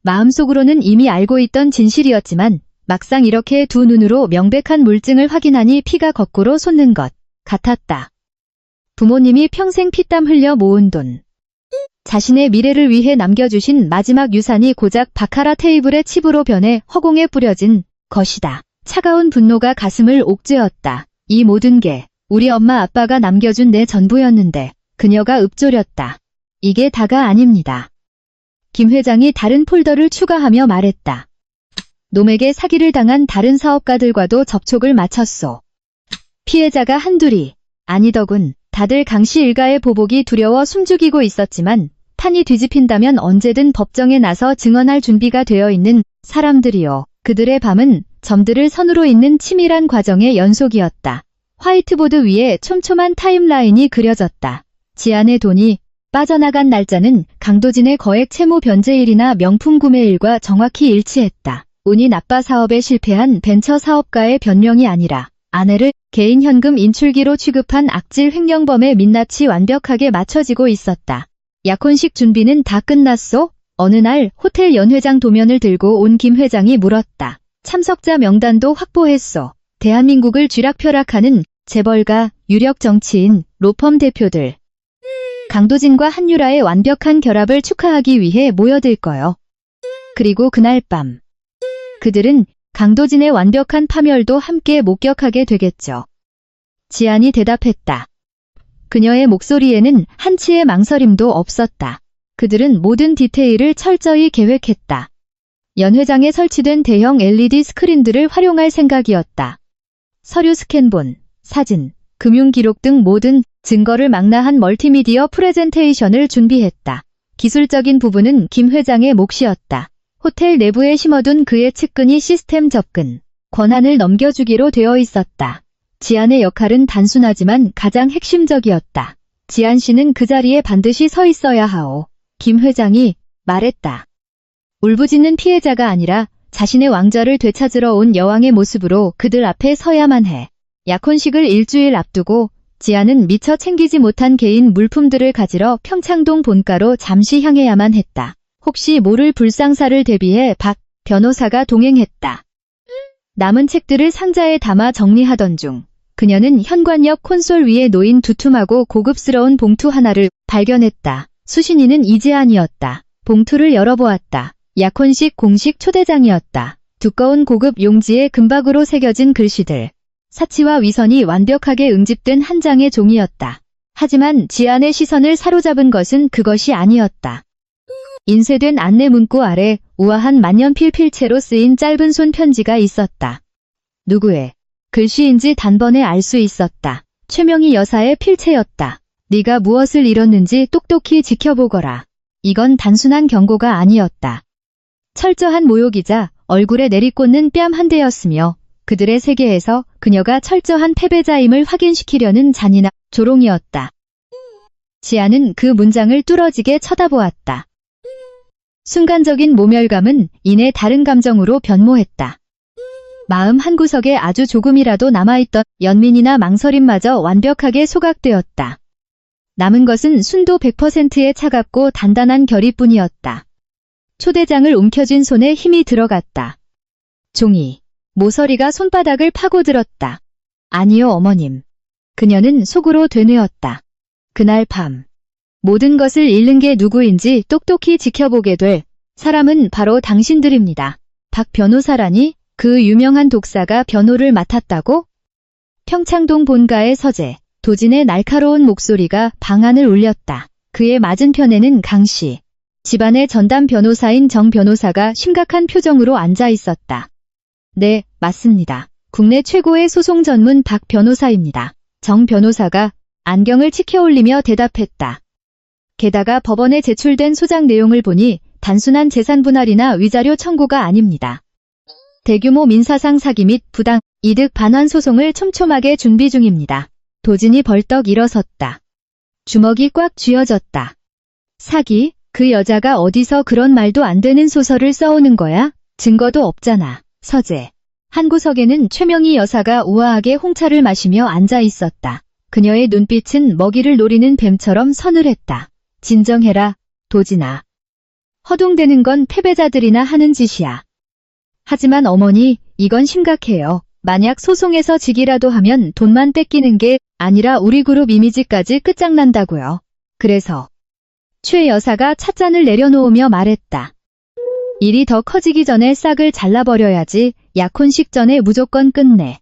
마음속으로는 이미 알고 있던 진실이었지만 막상 이렇게 두 눈으로 명백한 물증을 확인하니 피가 거꾸로 솟는 것 같았다. 부모님이 평생 피땀 흘려 모은 돈. 자신의 미래를 위해 남겨주신 마지막 유산이 고작 바카라 테이블의 칩으로 변해 허공에 뿌려진 것이다. 차가운 분노가 가슴을 옥죄었다. 이 모든 게 우리 엄마 아빠가 남겨준 내 전부였는데 그녀가 읊조렸다. 이게 다가 아닙니다. 김 회장이 다른 폴더를 추가하며 말했다. 놈에게 사기를 당한 다른 사업가들과도 접촉을 마쳤소. 피해자가 한둘이 아니더군. 다들 강씨 일가의 보복이 두려워 숨죽이고 있었지만 판이 뒤집힌다면 언제든 법정에 나서 증언할 준비가 되어 있는 사람들이요. 그들의 밤은 점들을 선으로 잇는 치밀한 과정의 연속이었다. 화이트보드 위에 촘촘한 타임라인이 그려졌다. 지안의 돈이 빠져나간 날짜는 강도진의 거액 채무 변제일이나 명품 구매일과 정확히 일치했다. 운이 나빠 사업에 실패한 벤처 사업가의 변명이 아니라 아내를 개인 현금 인출기로 취급한 악질 횡령범의 민낯이 완벽하게 맞춰지고 있었다. 약혼식 준비는 다 끝났소? 어느 날 호텔 연회장 도면을 들고 온 김 회장이 물었다. 참석자 명단도 확보했소. 대한민국을 쥐락펴락하는 재벌가, 유력 정치인, 로펌 대표들. 강도진과 한유라의 완벽한 결합을 축하하기 위해 모여들 거요. 그리고 그날 밤 그들은 강도진의 완벽한 파멸도 함께 목격하게 되겠죠. 지안이 대답했다. 그녀의 목소리에는 한치의 망설임도 없었다. 그들은 모든 디테일을 철저히 계획했다. 연회장에 설치된 대형 LED 스크린들을 활용할 생각이었다. 서류 스캔본, 사진, 금융기록 등 모든 증거를 망라한 멀티미디어 프레젠테이션을 준비했다. 기술적인 부분은 김 회장의 몫이었다. 호텔 내부에 심어둔 그의 측근이 시스템 접근 권한을 넘겨주기로 되어 있었다. 지안의 역할은 단순하지만 가장 핵심적이었다. 지안 씨는 그 자리에 반드시 서 있어야 하오. 김 회장이 말했다. 울부짖는 피해자가 아니라 자신의 왕좌를 되찾으러 온 여왕의 모습으로 그들 앞에 서야만 해. 약혼식을 일주일 앞두고 지안은 미처 챙기지 못한 개인 물품들을 가지러 평창동 본가로 잠시 향해야만 했다. 혹시 모를 불상사를 대비해 박 변호사가 동행했다. 남은 책들을 상자에 담아 정리하던 중 그녀는 현관역 콘솔 위에 놓인 두툼하고 고급스러운 봉투 하나를 발견했다. 수신인은 이재안이었다. 봉투를 열어보았다. 약혼식 공식 초대장이었다. 두꺼운 고급 용지에 금박으로 새겨진 글씨들. 사치와 위선이 완벽하게 응집된 한 장의 종이었다. 하지만 지안의 시선을 사로잡은 것은 그것이 아니었다. 인쇄된 안내 문구 아래 우아한 만년필 필체로 쓰인 짧은 손 편지가 있었다. 누구의 글씨인지 단번에 알 수 있었다. 최명희 여사의 필체였다. 네가 무엇을 잃었는지 똑똑히 지켜보거라. 이건 단순한 경고가 아니었다. 철저한 모욕이자 얼굴에 내리꽂는 뺨 한 대였으며 그들의 세계에서 그녀가 철저한 패배자임을 확인시키려는 잔인한 조롱이었다. 지아는 그 문장을 뚫어지게 쳐다보았다. 순간적인 모멸감은 이내 다른 감정으로 변모했다. 마음 한구석에 아주 조금이라도 남아있던 연민이나 망설임마저 완벽하게 소각되었다. 남은 것은 순도 100%의 차갑고 단단한 결의뿐이었다. 초대장을 움켜쥔 손에 힘이 들어갔다. 종이, 모서리가 손바닥을 파고들었다. 아니요, 어머님. 그녀는 속으로 되뇌었다. 그날 밤, 모든 것을 잃는 게 누구인지 똑똑히 지켜보게 될 사람은 바로 당신들입니다. 박 변호사라니 그 유명한 독사가 변호를 맡았다고? 평창동 본가의 서재, 도진의 날카로운 목소리가 방안을 울렸다. 그의 맞은편에는 강씨, 집안의 전담 변호사인 정 변호사가 심각한 표정으로 앉아 있었다. 네, 맞습니다. 국내 최고의 소송 전문 박 변호사입니다. 정 변호사가 안경을 치켜올리며 대답했다. 게다가 법원에 제출된 소장 내용을 보니 단순한 재산 분할이나 위자료 청구가 아닙니다. 대규모 민사상 사기 및 부당 이득 반환 소송을 촘촘하게 준비 중입니다. 도진이 벌떡 일어섰다. 주먹이 꽉 쥐어졌다. 사기? 그 여자가 어디서 그런 말도 안 되는 소설을 써오는 거야? 증거도 없잖아. 서재. 한 구석에는 최명희 여사가 우아하게 홍차를 마시며 앉아 있었다. 그녀의 눈빛은 먹이를 노리는 뱀처럼 서늘했다. 진정해라, 도진아. 허둥대는 건 패배자들이나 하는 짓이야. 하지만 어머니, 이건 심각해요. 만약 소송에서 지기라도 하면 돈만 뺏기는 게 아니라 우리 그룹 이미지까지 끝장난다고요. 그래서 최 여사가 찻잔을 내려놓으며 말했다. 일이 더 커지기 전에 싹을 잘라버려야지. 약혼식 전에 무조건 끝내.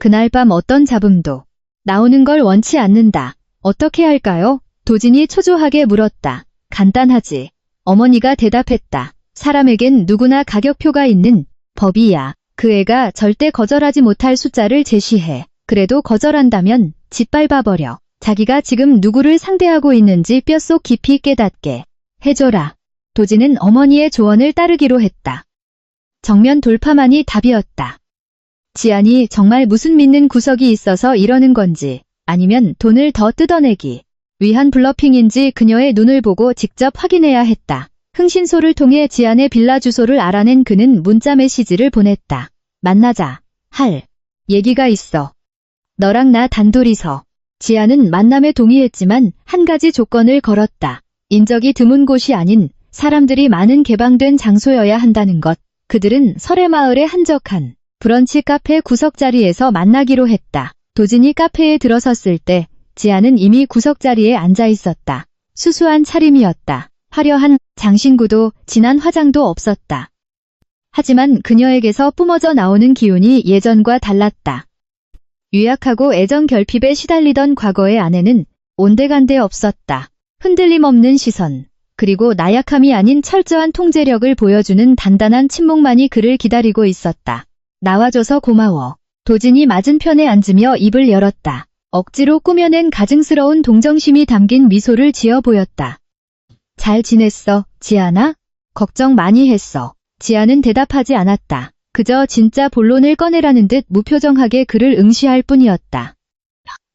그날 밤 어떤 잡음도 나오는 걸 원치 않는다. 어떻게 할까요? 도진이 초조하게 물었다. 간단하지. 어머니가 대답했다. 사람에겐 누구나 가격표가 있는 법이야. 그 애가 절대 거절하지 못할 숫자를 제시해. 그래도 거절한다면 짓밟아버려. 자기가 지금 누구를 상대하고 있는지 뼛속 깊이 깨닫게 해줘라. 도진은 어머니의 조언을 따르기로 했다. 정면 돌파만이 답이었다. 지안이 정말 무슨 믿는 구석이 있어서 이러는 건지 아니면 돈을 더 뜯어내기 위한 블러핑인지 그녀의 눈을 보고 직접 확인해야 했다. 흥신소를 통해 지안의 빌라 주소를 알아낸 그는 문자 메시지를 보냈다. 만나자. 할 얘기가 있어. 너랑 나 단둘이서. 지안은 만남에 동의했지만 한 가지 조건을 걸었다. 인적이 드문 곳이 아닌 사람들이 많은 개방된 장소여야 한다는 것. 그들은 설해마을의 한적한 브런치 카페 구석자리에서 만나기로 했다. 도진이 카페에 들어섰을 때 지안은 이미 구석자리에 앉아 있었다. 수수한 차림이었다. 화려한 장신구도 진한 화장도 없었다. 하지만 그녀에게서 뿜어져 나오는 기운이 예전과 달랐다. 유약하고 애정 결핍에 시달리던 과거의 아내는 온데간데 없었다. 흔들림 없는 시선, 그리고 나약함이 아닌 철저한 통제력을 보여주는 단단한 침묵만이 그를 기다리고 있었다. 나와줘서 고마워. 도진이 맞은편에 앉으며 입을 열었다. 억지로 꾸며낸 가증스러운 동정심이 담긴 미소를 지어 보였다. 잘 지냈어, 지아나? 걱정 많이 했어. 지아는 대답하지 않았다. 그저 진짜 본론을 꺼내라는 듯 무표정하게 그를 응시할 뿐이었다.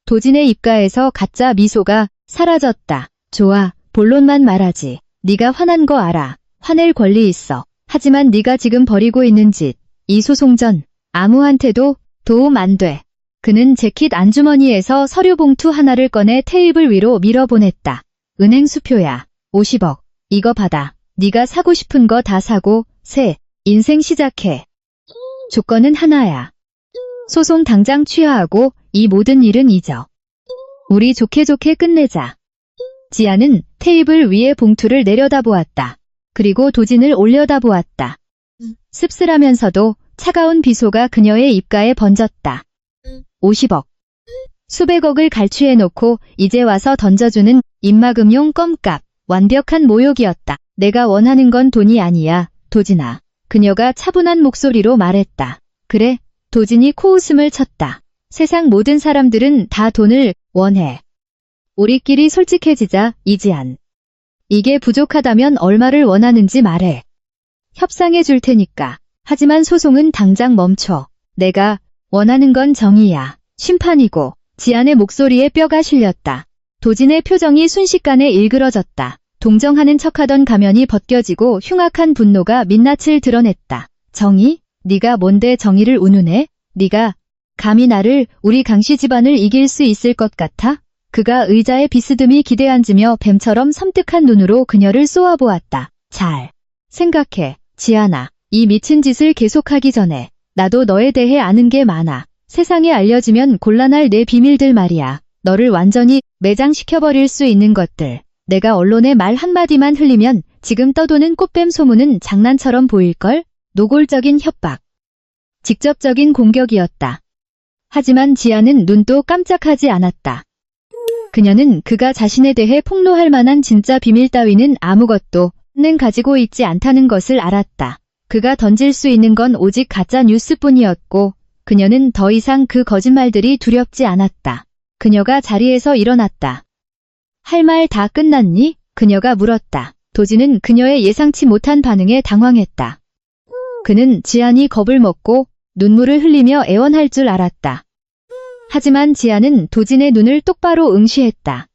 도진의 입가에서 가짜 미소가 사라졌다. 좋아, 본론만 말하지. 네가 화난 거 알아. 화낼 권리 있어. 하지만 네가 지금 벌이고 있는 짓, 이 소송 전 아무한테도 도움 안 돼. 그는 재킷 안주머니에서 서류 봉투 하나를 꺼내 테이블 위로 밀어보냈다. 은행 수표야. 50억. 이거 받아. 네가 사고 싶은 거 다 사고 새 인생 시작해. 조건은 하나야. 소송 당장 취하하고 이 모든 일은 잊어. 우리 좋게 좋게 끝내자. 지아는 테이블 위에 봉투를 내려다보았다. 그리고 도진을 올려다보았다. 씁쓸하면서도 차가운 비소가 그녀의 입가에 번졌다. 50억. 수백억을 갈취해놓고 이제 와서 던져주는 입막음용 껌값. 완벽한 모욕이었다. 내가 원하는 건 돈이 아니야, 도진아. 그녀가 차분한 목소리로 말했다. 그래? 도진이 코웃음을 쳤다. 세상 모든 사람들은 다 돈을 원해. 우리끼리 솔직해지자, 이지안. 이게 부족하다면 얼마를 원하는지 말해. 협상해 줄 테니까. 하지만 소송은 당장 멈춰. 내가 원하는 건 정의야. 심판이고. 지안의 목소리에 뼈가 실렸다. 도진의 표정이 순식간에 일그러졌다. 동정하는 척하던 가면이 벗겨지고 흉악한 분노가 민낯을 드러냈다. 정의? 네가 뭔데 정의를 운운해? 네가 감히 나를, 우리 강씨 집안을 이길 수 있을 것 같아? 그가 의자에 비스듬히 기대앉으며 뱀처럼 섬뜩한 눈으로 그녀를 쏘아보았다. 잘 생각해, 지아나. 이 미친 짓을 계속하기 전에 나도 너에 대해 아는 게 많아. 세상에 알려지면 곤란할 내 비밀들 말이야. 너를 완전히 매장시켜버릴 수 있는 것들. 내가 언론에 말 한마디만 흘리면 지금 떠도는 꽃뱀 소문은 장난처럼 보일걸? 노골적인 협박. 직접적인 공격이었다. 하지만 지아는 눈도 깜짝하지 않았다. 그녀는 그가 자신에 대해 폭로할 만한 진짜 비밀 따위는 아무것도는 가지고 있지 않다는 것을 알았다. 그가 던질 수 있는 건 오직 가짜 뉴스뿐이었고 그녀는 더 이상 그 거짓말들이 두렵지 않았다. 그녀가 자리에서 일어났다. 할 말 다 끝났니? 그녀가 물었다. 도진은 그녀의 예상치 못한 반응에 당황했다. 그는 지안이 겁을 먹고 눈물을 흘리며 애원할 줄 알았다. 하지만 지안은 도진의 눈을 똑바로 응시했다.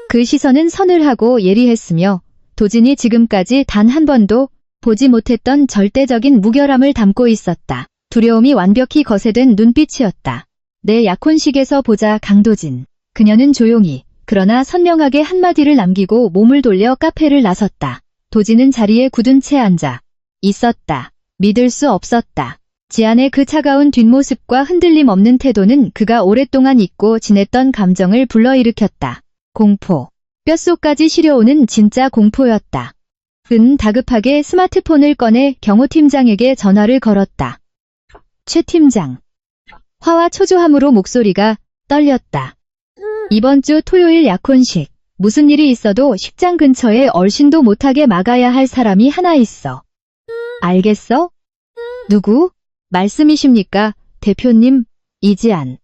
그 시선은 서늘하고 예리했으며 도진이 지금까지 단 한 번도 보지 못했던 절대적인 무결함을 담고 있었다. 두려움이 완벽히 거세된 눈빛이었다. 내 약혼식에서 보자, 강도진. 그녀는 조용히 그러나 선명하게 한마디를 남기고 몸을 돌려 카페를 나섰다. 도진은 자리에 굳은 채 앉아 있었다. 믿을 수 없었다. 지안의 그 차가운 뒷모습과 흔들림 없는 태도는 그가 오랫동안 잊고 지냈던 감정을 불러일으켰다. 공포. 뼛속까지 시려오는 진짜 공포였다. 그는 다급하게 스마트폰을 꺼내 경호팀장에게 전화를 걸었다. 최 팀장. 화와 초조함으로 목소리가 떨렸다. 이번 주 토요일 약혼식. 무슨 일이 있어도 식장 근처에 얼씬도 못하게 막아야 할 사람이 하나 있어. 알겠어? 누구? 말씀이십니까, 대표님? 이지안.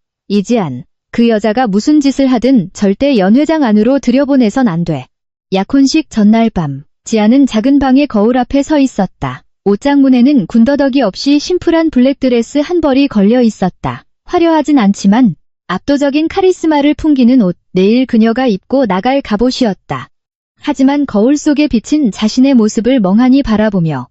그 여자가 무슨 짓을 하든 절대 연회장 안으로 들여보내선 안 돼. 약혼식 전날 밤, 지안은 작은 방의 거울 앞에 서 있었다. 옷장문에는 군더더기 없이 심플한 블랙드레스 한 벌이 걸려 있었다. 화려하진 않지만 압도적인 카리스마를 풍기는 옷, 내일 그녀가 입고 나갈 갑옷이었다. 하지만 거울 속에 비친 자신의 모습을 멍하니 바라보며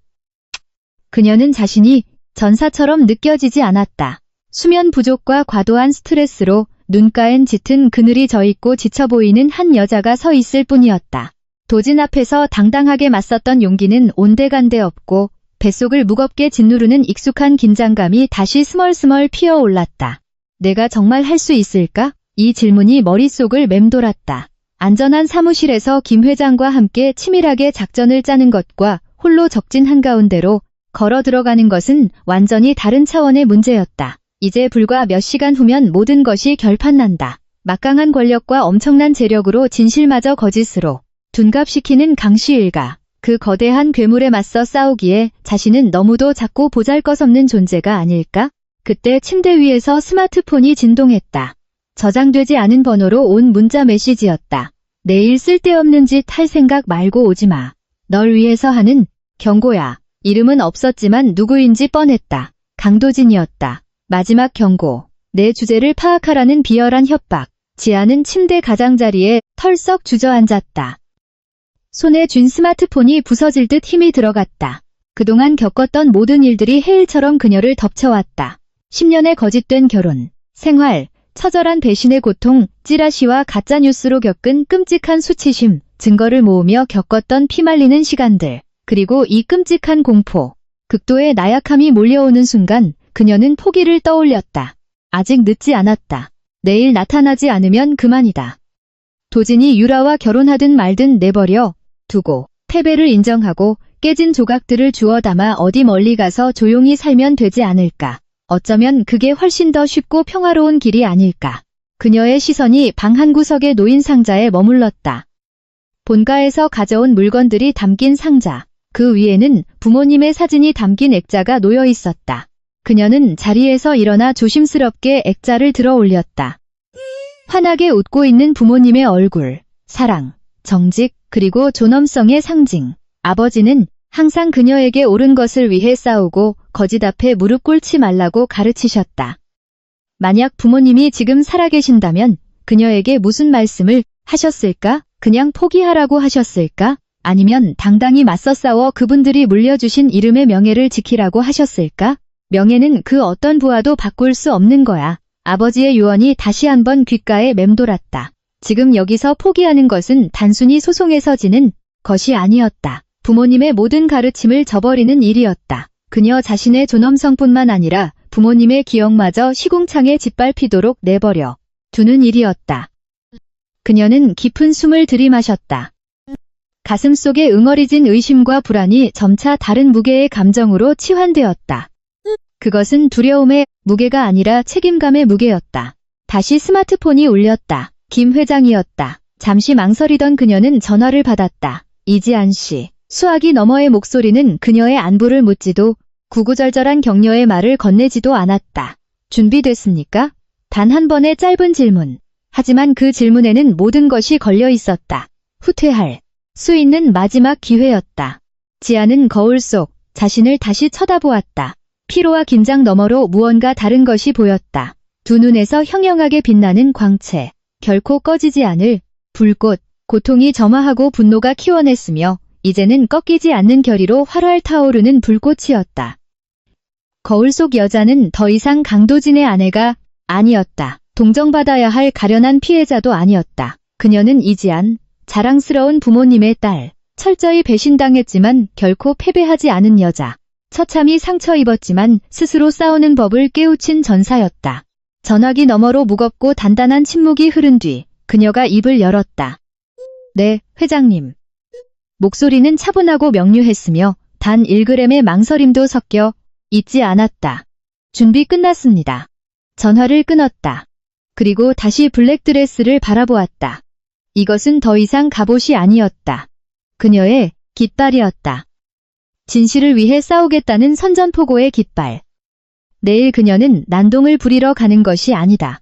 그녀는 자신이 전사처럼 느껴지지 않았다. 수면 부족과 과도한 스트레스로 눈가엔 짙은 그늘이 져있고 지쳐 보이는 한 여자가 서 있을 뿐이었다. 도진 앞에서 당당하게 맞섰던 용기는 온데간데 없고 뱃속을 무겁게 짓누르는 익숙한 긴장감이 다시 스멀스멀 피어올랐다. 내가 정말 할 수 있을까? 이 질문이 머릿속을 맴돌았다. 안전한 사무실에서 김 회장과 함께 치밀하게 작전을 짜는 것과 홀로 적진 한가운데로 걸어 들어가는 것은 완전히 다른 차원의 문제였다. 이제 불과 몇 시간 후면 모든 것이 결판난다. 막강한 권력과 엄청난 재력으로 진실마저 거짓으로 둔갑시키는 강씨 일가. 그 거대한 괴물에 맞서 싸우기에 자신은 너무도 작고 보잘것없는 존재가 아닐까? 그때 침대 위에서 스마트폰이 진동했다. 저장되지 않은 번호로 온 문자 메시지였다. 내일 쓸데없는 짓 할 생각 말고 오지 마. 널 위해서 하는 경고야. 이름은 없었지만 누구인지 뻔했다. 강도진이었다. 마지막 경고. 내 주제를 파악하라는 비열한 협박. 지아는 침대 가장자리에 털썩 주저앉았다. 손에 쥔 스마트폰이 부서질 듯 힘이 들어갔다. 그동안 겪었던 모든 일들이 해일처럼 그녀를 덮쳐왔다. 10년의 거짓된 결혼, 생활, 처절한 배신의 고통, 찌라시와 가짜뉴스로 겪은 끔찍한 수치심, 증거를 모으며 겪었던 피말리는 시간들, 그리고 이 끔찍한 공포, 극도의 나약함이 몰려오는 순간 그녀는 포기를 떠올렸다. 아직 늦지 않았다. 내일 나타나지 않으면 그만이다. 도진이 유라와 결혼하든 말든 내버려 두고 패배를 인정하고 깨진 조각들을 주워 담아 어디 멀리 가서 조용히 살면 되지 않을까. 어쩌면 그게 훨씬 더 쉽고 평화로운 길이 아닐까. 그녀의 시선이 방 한구석에 놓인 상자에 머물렀다. 본가에서 가져온 물건들이 담긴 상자. 그 위에는 부모님의 사진이 담긴 액자가 놓여 있었다. 그녀는 자리에서 일어나 조심스럽게 액자를 들어 올렸다. 환하게 웃고 있는 부모님의 얼굴, 사랑, 정직, 그리고 존엄성의 상징. 아버지는 항상 그녀에게 옳은 것을 위해 싸우고 거짓 앞에 무릎 꿇지 말라고 가르치셨다. 만약 부모님이 지금 살아계신다면 그녀에게 무슨 말씀을 하셨을까? 그냥 포기하라고 하셨을까? 아니면 당당히 맞서 싸워 그분들이 물려주신 이름의 명예를 지키라고 하셨을까? 명예는 그 어떤 부하도 바꿀 수 없는 거야. 아버지의 유언이 다시 한번 귓가에 맴돌았다. 지금 여기서 포기하는 것은 단순히 소송에서 지는 것이 아니었다. 부모님의 모든 가르침을 저버리는 일이었다. 그녀 자신의 존엄성뿐만 아니라 부모님의 기억마저 시궁창에 짓밟히도록 내버려 두는 일이었다. 그녀는 깊은 숨을 들이마셨다. 가슴속에 응어리진 의심과 불안이 점차 다른 무게의 감정으로 치환되었다. 그것은 두려움의 무게가 아니라 책임감의 무게였다. 다시 스마트폰이 울렸다. 김 회장이었다. 잠시 망설이던 그녀는 전화를 받았다. 이지안 씨. 수화기 너머의 목소리는 그녀의 안부를 묻지도 구구절절한 격려의 말을 건네지도 않았다. 준비됐습니까? 단 한 번의 짧은 질문. 하지만 그 질문에는 모든 것이 걸려 있었다. 후퇴할 수 있는 마지막 기회였다. 지아는 거울 속 자신을 다시 쳐다보았다. 피로와 긴장 너머로 무언가 다른 것이 보였다. 두 눈에서 형형하게 빛나는 광채, 결코 꺼지지 않을 불꽃, 고통이 점화하고 분노가 키워냈으며 이제는 꺾이지 않는 결의로 활활 타오르는 불꽃이었다. 거울 속 여자는 더 이상 강도진의 아내가 아니었다. 동정받아야 할 가련한 피해자도 아니었다. 그녀는 이지안, 자랑스러운 부모님의 딸, 철저히 배신당했지만 결코 패배하지 않은 여자. 처참히 상처 입었지만 스스로 싸우는 법을 깨우친 전사였다. 전화기 너머로 무겁고 단단한 침묵이 흐른 뒤 그녀가 입을 열었다. 네, 회장님. 목소리는 차분하고 명료했으며 단 1g의 망설임도 섞여 있지 않았다. 준비 끝났습니다. 전화를 끊었다. 그리고 다시 블랙드레스를 바라보았다. 이것은 더 이상 갑옷이 아니었다. 그녀의 깃발이었다. 진실을 위해 싸우겠다는 선전포고의 깃발. 내일 그녀는 난동을 부리러 가는 것이 아니다.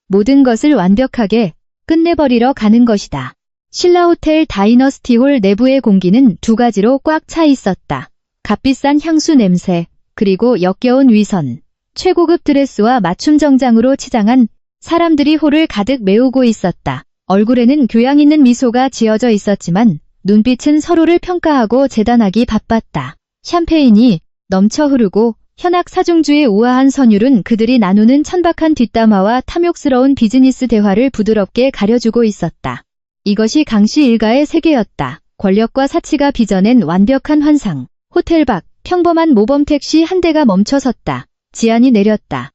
모든 것을 완벽하게 끝내버리러 가는 것이다. 신라호텔 다이너스티홀 내부의 공기는 두 가지로 꽉 차 있었다. 값비싼 향수 냄새, 그리고 역겨운 위선, 최고급 드레스와 맞춤 정장으로 치장한 사람들이 홀을 가득 메우고 있었다. 얼굴에는 교양 있는 미소가 지어져 있었지만 눈빛은 서로를 평가하고 재단하기 바빴다. 샴페인이 넘쳐 흐르고 현악 사중주의 우아한 선율은 그들이 나누는 천박한 뒷담화와 탐욕스러운 비즈니스 대화를 부드럽게 가려주고 있었다. 이것이 강씨 일가의 세계였다. 권력과 사치가 빚어낸 완벽한 환상. 호텔 밖 평범한 모범 택시 한 대가 멈춰섰다. 지안이 내렸다.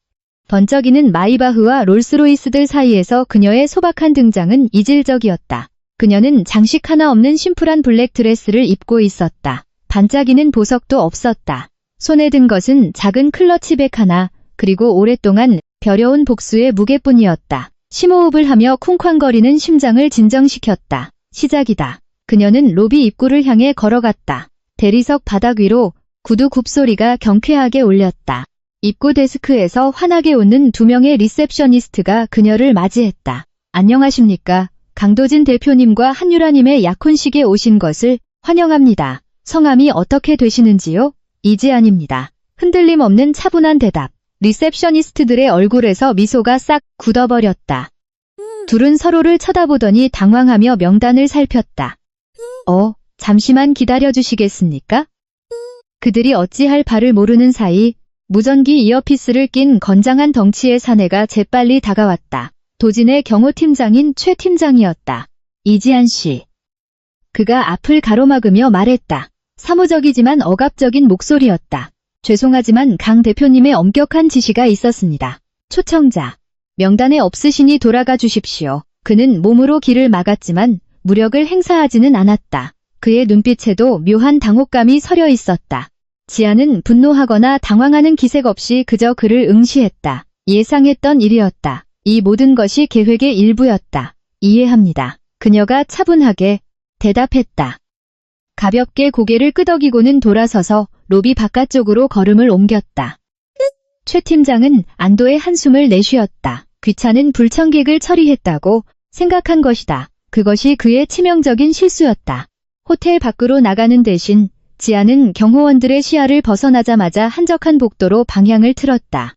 번쩍이는 마이바흐와 롤스로이스들 사이에서 그녀의 소박한 등장은 이질적이었다. 그녀는 장식 하나 없는 심플한 블랙 드레스를 입고 있었다. 반짝이는 보석도 없었다. 손에 든 것은 작은 클러치백 하나, 그리고 오랫동안 벼려온 복수의 무게뿐이었다. 심호흡을 하며 쿵쾅거리는 심장을 진정시켰다. 시작이다. 그녀는 로비 입구를 향해 걸어갔다. 대리석 바닥 위로 구두 굽소리가 경쾌하게 울렸다. 입구 데스크에서 환하게 웃는 두 명의 리셉셔니스트가 그녀를 맞이했다. 안녕하십니까? 강도진 대표님과 한유라님의 약혼식에 오신 것을 환영합니다. 성함이 어떻게 되시는지요? 이지안입니다. 흔들림 없는 차분한 대답. 리셉셔니스트들의 얼굴에서 미소가 싹 굳어버렸다. 둘은 서로를 쳐다보더니 당황하며 명단을 살폈다. 잠시만 기다려주시겠습니까? 그들이 어찌할 바를 모르는 사이 무전기 이어피스를 낀 건장한 덩치의 사내가 재빨리 다가왔다. 도진의 경호팀장인 최 팀장이었다. 이지안 씨. 그가 앞을 가로막으며 말했다. 사무적이지만 억압적인 목소리였다. 죄송하지만 강 대표님의 엄격한 지시가 있었습니다. 초청자. 명단에 없으시니 돌아가 주십시오. 그는 몸으로 길을 막았지만 무력을 행사하지는 않았다. 그의 눈빛에도 묘한 당혹감이 서려 있었다. 지아는 분노하거나 당황하는 기색 없이 그저 그를 응시했다. 예상했던 일이었다. 이 모든 것이 계획의 일부였다. 이해합니다. 그녀가 차분하게 대답했다. 가볍게 고개를 끄덕이고는 돌아서서 로비 바깥쪽으로 걸음을 옮겼다. 최 팀장은 안도의 한숨을 내쉬었다. 귀찮은 불청객을 처리했다고 생각한 것이다. 그것이 그의 치명적인 실수였다. 호텔 밖으로 나가는 대신 지아는 경호원들의 시야를 벗어나자마자 한적한 복도로 방향을 틀었다.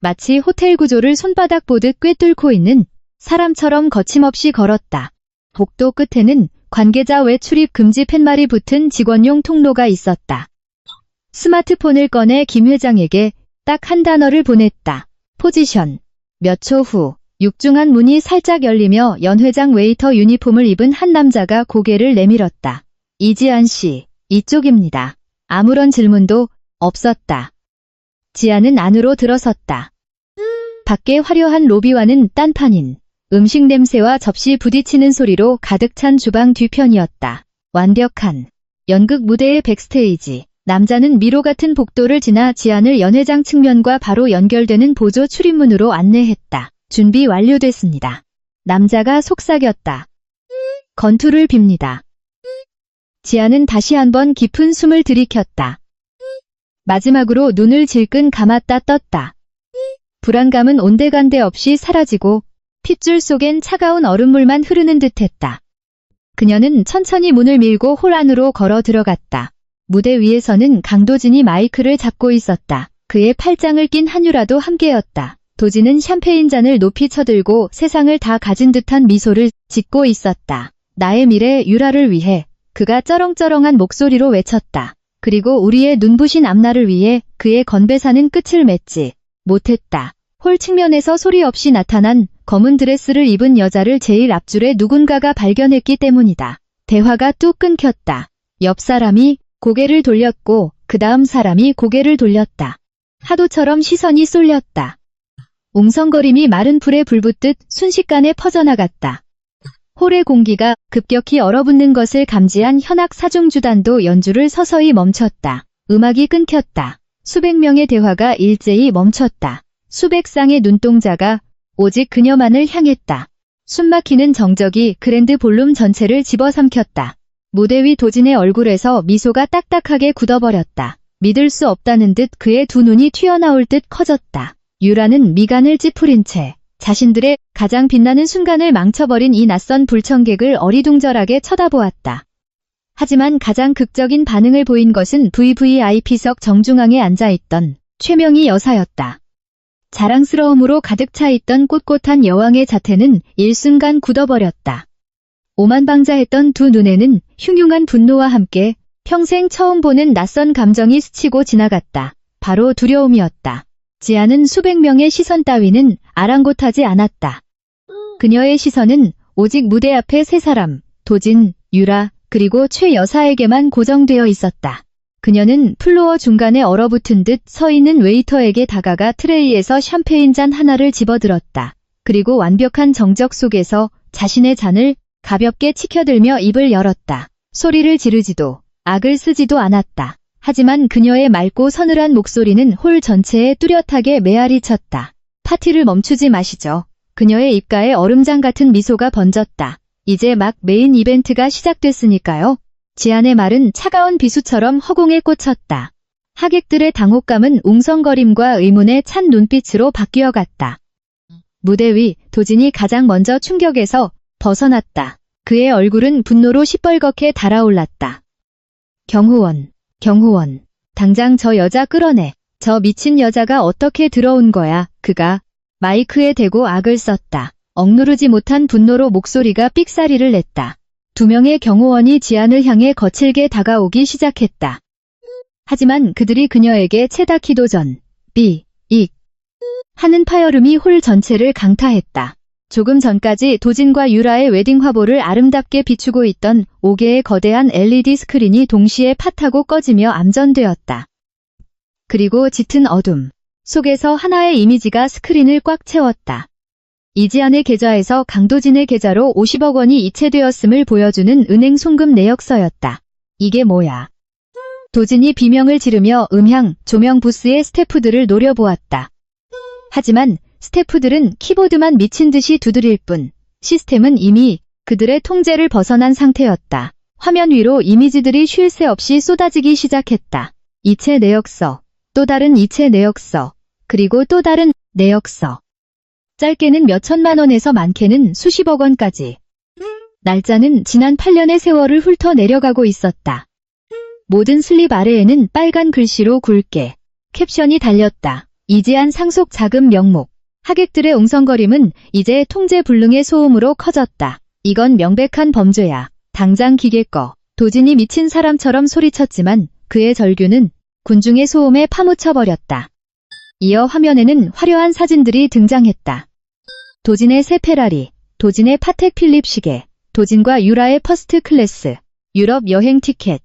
마치 호텔 구조를 손바닥 보듯 꿰뚫고 있는 사람처럼 거침없이 걸었다. 복도 끝에는 관계자 외 출입 금지 팻말이 붙은 직원용 통로가 있었다. 스마트폰을 꺼내 김 회장에게 딱 한 단어를 보냈다. 포지션. 몇 초 후 육중한 문이 살짝 열리며 연 회장 웨이터 유니폼을 입은 한 남자가 고개를 내밀었다. 이지안 씨, 이쪽입니다. 아무런 질문도 없었다. 지안은 안으로 들어섰다. 밖에 화려한 로비와는 딴판인 음식 냄새와 접시 부딪히는 소리로 가득 찬 주방 뒤편이었다. 완벽한 연극 무대의 백스테이지. 남자는 미로 같은 복도를 지나 지안을 연 회장 측면과 바로 연결되는 보조 출입문으로 안내했다. 준비 완료됐습니다. 남자가 속삭였다. 건투를 빕니다. 지안은 다시 한번 깊은 숨을 들이켰다. 마지막으로 눈을 질끈 감았다 떴다. 불안감은 온데간데 없이 사라지고 핏줄 속엔 차가운 얼음물만 흐르는 듯했다. 그녀는 천천히 문을 밀고 홀 안으로 걸어 들어갔다. 무대 위에서는 강도진이 마이크를 잡고 있었다. 그의 팔짱을 낀 한유라도 함께였다. 도진은 샴페인 잔을 높이 쳐들고 세상을 다 가진 듯한 미소를 짓고 있었다. 나의 미래 유라를 위해 그가 쩌렁쩌렁한 목소리로 외쳤다. 그리고 우리의 눈부신 앞날을 위해 그의 건배사는 끝을 맺지 못했다. 홀 측면에서 소리 없이 나타난 검은 드레스를 입은 여자를 제일 앞줄에 누군가가 발견했기 때문이다. 대화가 뚝 끊겼다. 옆 사람이 고개를 돌렸고 그 다음 사람이 고개를 돌렸다. 파도처럼 시선이 쏠렸다. 웅성거림이 마른 풀에 불붙듯 순식간에 퍼져나갔다. 홀의 공기가 급격히 얼어붙는 것을 감지한 현악 사중주단도 연주를 서서히 멈췄다. 음악이 끊겼다. 수백 명의 대화가 일제히 멈췄다. 수백 쌍의 눈동자가 오직 그녀만을 향했다. 숨막히는 정적이 그랜드 볼룸 전체를 집어삼켰다. 무대 위 도진의 얼굴에서 미소가 딱딱하게 굳어버렸다. 믿을 수 없다는 듯 그의 두 눈이 튀어나올 듯 커졌다. 유라는 미간을 찌푸린 채 자신들의 가장 빛나는 순간을 망쳐버린 이 낯선 불청객을 어리둥절하게 쳐다보았다. 하지만 가장 극적인 반응을 보인 것은 VVIP석 정중앙에 앉아있던 최명희 여사였다. 자랑스러움으로 가득 차 있던 꼿꼿한 여왕의 자태는 일순간 굳어버렸다. 오만방자했던 두 눈에는 흉흉한 분노와 함께 평생 처음 보는 낯선 감정이 스치고 지나갔다. 바로 두려움이었다. 지안은 수백 명의 시선 따위는 아랑곳하지 않았다. 그녀의 시선은 오직 무대 앞에 세 사람, 도진, 유라, 그리고 최 여사에게만 고정되어 있었다. 그녀는 플로어 중간에 얼어붙은 듯 서 있는 웨이터에게 다가가 트레이에서 샴페인 잔 하나를 집어들었다. 그리고 완벽한 정적 속에서 자신의 잔을 가볍게 치켜들며 입을 열었다. 소리를 지르지도 악을 쓰지도 않았다. 하지만 그녀의 맑고 서늘한 목소리는 홀 전체에 뚜렷하게 메아리 쳤다. 파티를 멈추지 마시죠. 그녀의 입가에 얼음장 같은 미소가 번졌다. 이제 막 메인 이벤트가 시작됐으니까요. 지안의 말은 차가운 비수처럼 허공에 꽂혔다. 하객들의 당혹감은 웅성거림과 의문의 찬 눈빛으로 바뀌어갔다. 무대 위 도진이 가장 먼저 충격에서 벗어났다. 그의 얼굴은 분노로 시뻘겋게 달아올랐다. 경호원, 당장 저 여자 끌어내. 저 미친 여자가 어떻게 들어온 거야. 그가 마이크에 대고 악을 썼다. 억누르지 못한 분노로 목소리가 삑사리를 냈다. 두 명의 경호원이 지안을 향해 거칠게 다가오기 시작했다. 하지만 그들이 그녀에게 체다키도 전, 하는 파열음이 홀 전체를 강타했다. 조금 전까지 도진과 유라의 웨딩 화보를 아름답게 비추고 있던 5개의 거대한 LED 스크린이 동시에 팟하고 꺼지며 암전되었다. 그리고 짙은 어둠 속에서 하나의 이미지가 스크린을 꽉 채웠다. 이지안의 계좌에서 강도진의 계좌로 50억 원이 이체되었음을 보여주는 은행 송금 내역서였다. 이게 뭐야? 도진이 비명을 지르며 음향, 조명 부스의 스태프들을 노려보았다. 하지만 스태프들은 키보드만 미친 듯이 두드릴 뿐 시스템은 이미 그들의 통제를 벗어난 상태였다. 화면 위로 이미지들이 쉴 새 없이 쏟아지기 시작했다. 이체 내역서, 또 다른 이체 내역서, 그리고 또 다른 내역서. 짧게는 몇 천만 원에서 많게는 수십억 원까지. 날짜는 지난 8년의 세월을 훑어 내려가고 있었다. 모든 슬립 아래에는 빨간 글씨로 굵게 캡션이 달렸다. 이지안 상속 자금 명목. 하객들의 웅성거림은 이제 통제불능의 소음으로 커졌다. 이건 명백한 범죄야. 당장 기계 꺼. 도진이 미친 사람처럼 소리쳤지만 그의 절규는 군중의 소음에 파묻혀버렸다. 이어 화면에는 화려한 사진들이 등장했다. 도진의 새 페라리, 도진의 파텍 필립 시계, 도진과 유라의 퍼스트 클래스, 유럽 여행 티켓.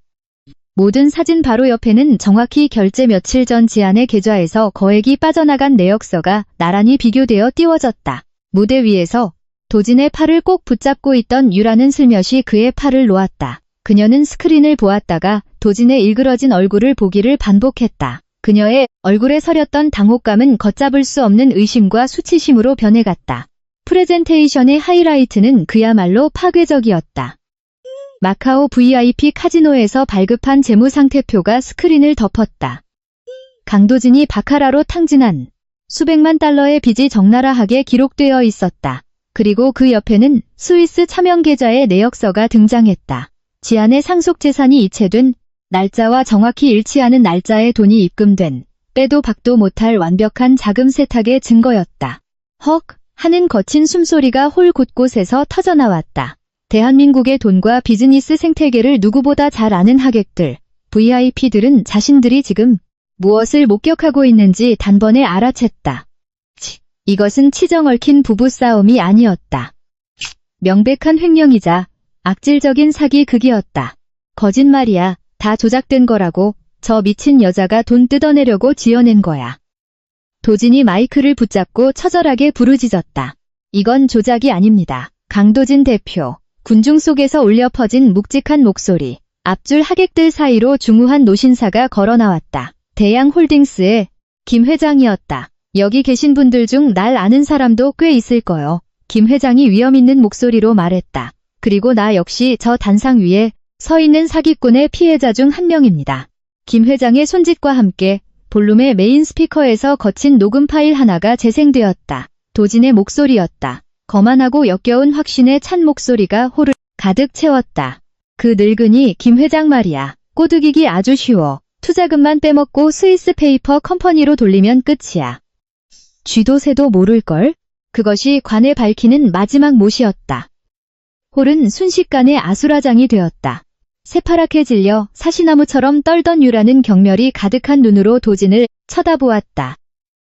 모든 사진 바로 옆에는 정확히 결제 며칠 전 지안의 계좌에서 거액이 빠져나간 내역서가 나란히 비교되어 띄워졌다. 무대 위에서 도진의 팔을 꼭 붙잡고 있던 유라는 슬며시 그의 팔을 놓았다. 그녀는 스크린을 보았다가 도진의 일그러진 얼굴을 보기를 반복했다. 그녀의 얼굴에 서렸던 당혹감은 걷잡을 수 없는 의심과 수치심으로 변해갔다. 프레젠테이션의 하이라이트는 그야말로 파괴적이었다. 마카오 VIP 카지노에서 발급한 재무상태표가 스크린을 덮었다. 강도진이 바카라로 탕진한 수백만 달러의 빚이 적나라하게 기록되어 있었다. 그리고 그 옆에는 스위스 차명 계좌의 내역서가 등장했다. 지안의 상속 재산이 이체된 날짜와 정확히 일치하는 날짜에 돈이 입금된 빼도 박도 못할 완벽한 자금 세탁의 증거였다. 헉! 하는 거친 숨소리가 홀 곳곳에서 터져나왔다. 대한민국의 돈과 비즈니스 생태계를 누구보다 잘 아는 하객들, VIP들은 자신들이 지금 무엇을 목격하고 있는지 단번에 알아챘다. 이것은 치정 얽힌 부부싸움이 아니었다. 명백한 횡령이자 악질적인 사기 극이었다. 거짓말이야. 다 조작된 거라고. 저 미친 여자가 돈 뜯어내려고 지어낸 거야. 도진이 마이크를 붙잡고 처절하게 부르짖었다. 이건 조작이 아닙니다. 강도진 대표. 군중 속에서 울려 퍼진 묵직한 목소리. 앞줄 하객들 사이로 중후한 노신사가 걸어나왔다. 대양홀딩스의 김 회장이었다. 여기 계신 분들 중 날 아는 사람도 꽤 있을 거요. 김 회장이 위험 있는 목소리로 말했다. 그리고 나 역시 저 단상 위에 서 있는 사기꾼의 피해자 중 한 명입니다. 김 회장의 손짓과 함께 볼룸의 메인 스피커에서 거친 녹음 파일 하나가 재생되었다. 도진의 목소리였다. 거만하고 역겨운 확신에 찬 목소리가 홀을 가득 채웠다. 그 늙은이 김 회장 말이야. 꼬드기기 아주 쉬워. 투자금만 빼먹고 스위스 페이퍼 컴퍼니로 돌리면 끝이야. 쥐도 새도 모를걸? 그것이 관에 밝히는 마지막 못이었다. 홀은 순식간에 아수라장이 되었다. 새파랗게 질려 사시나무처럼 떨던 유라는 경멸이 가득한 눈으로 도진을 쳐다보았다.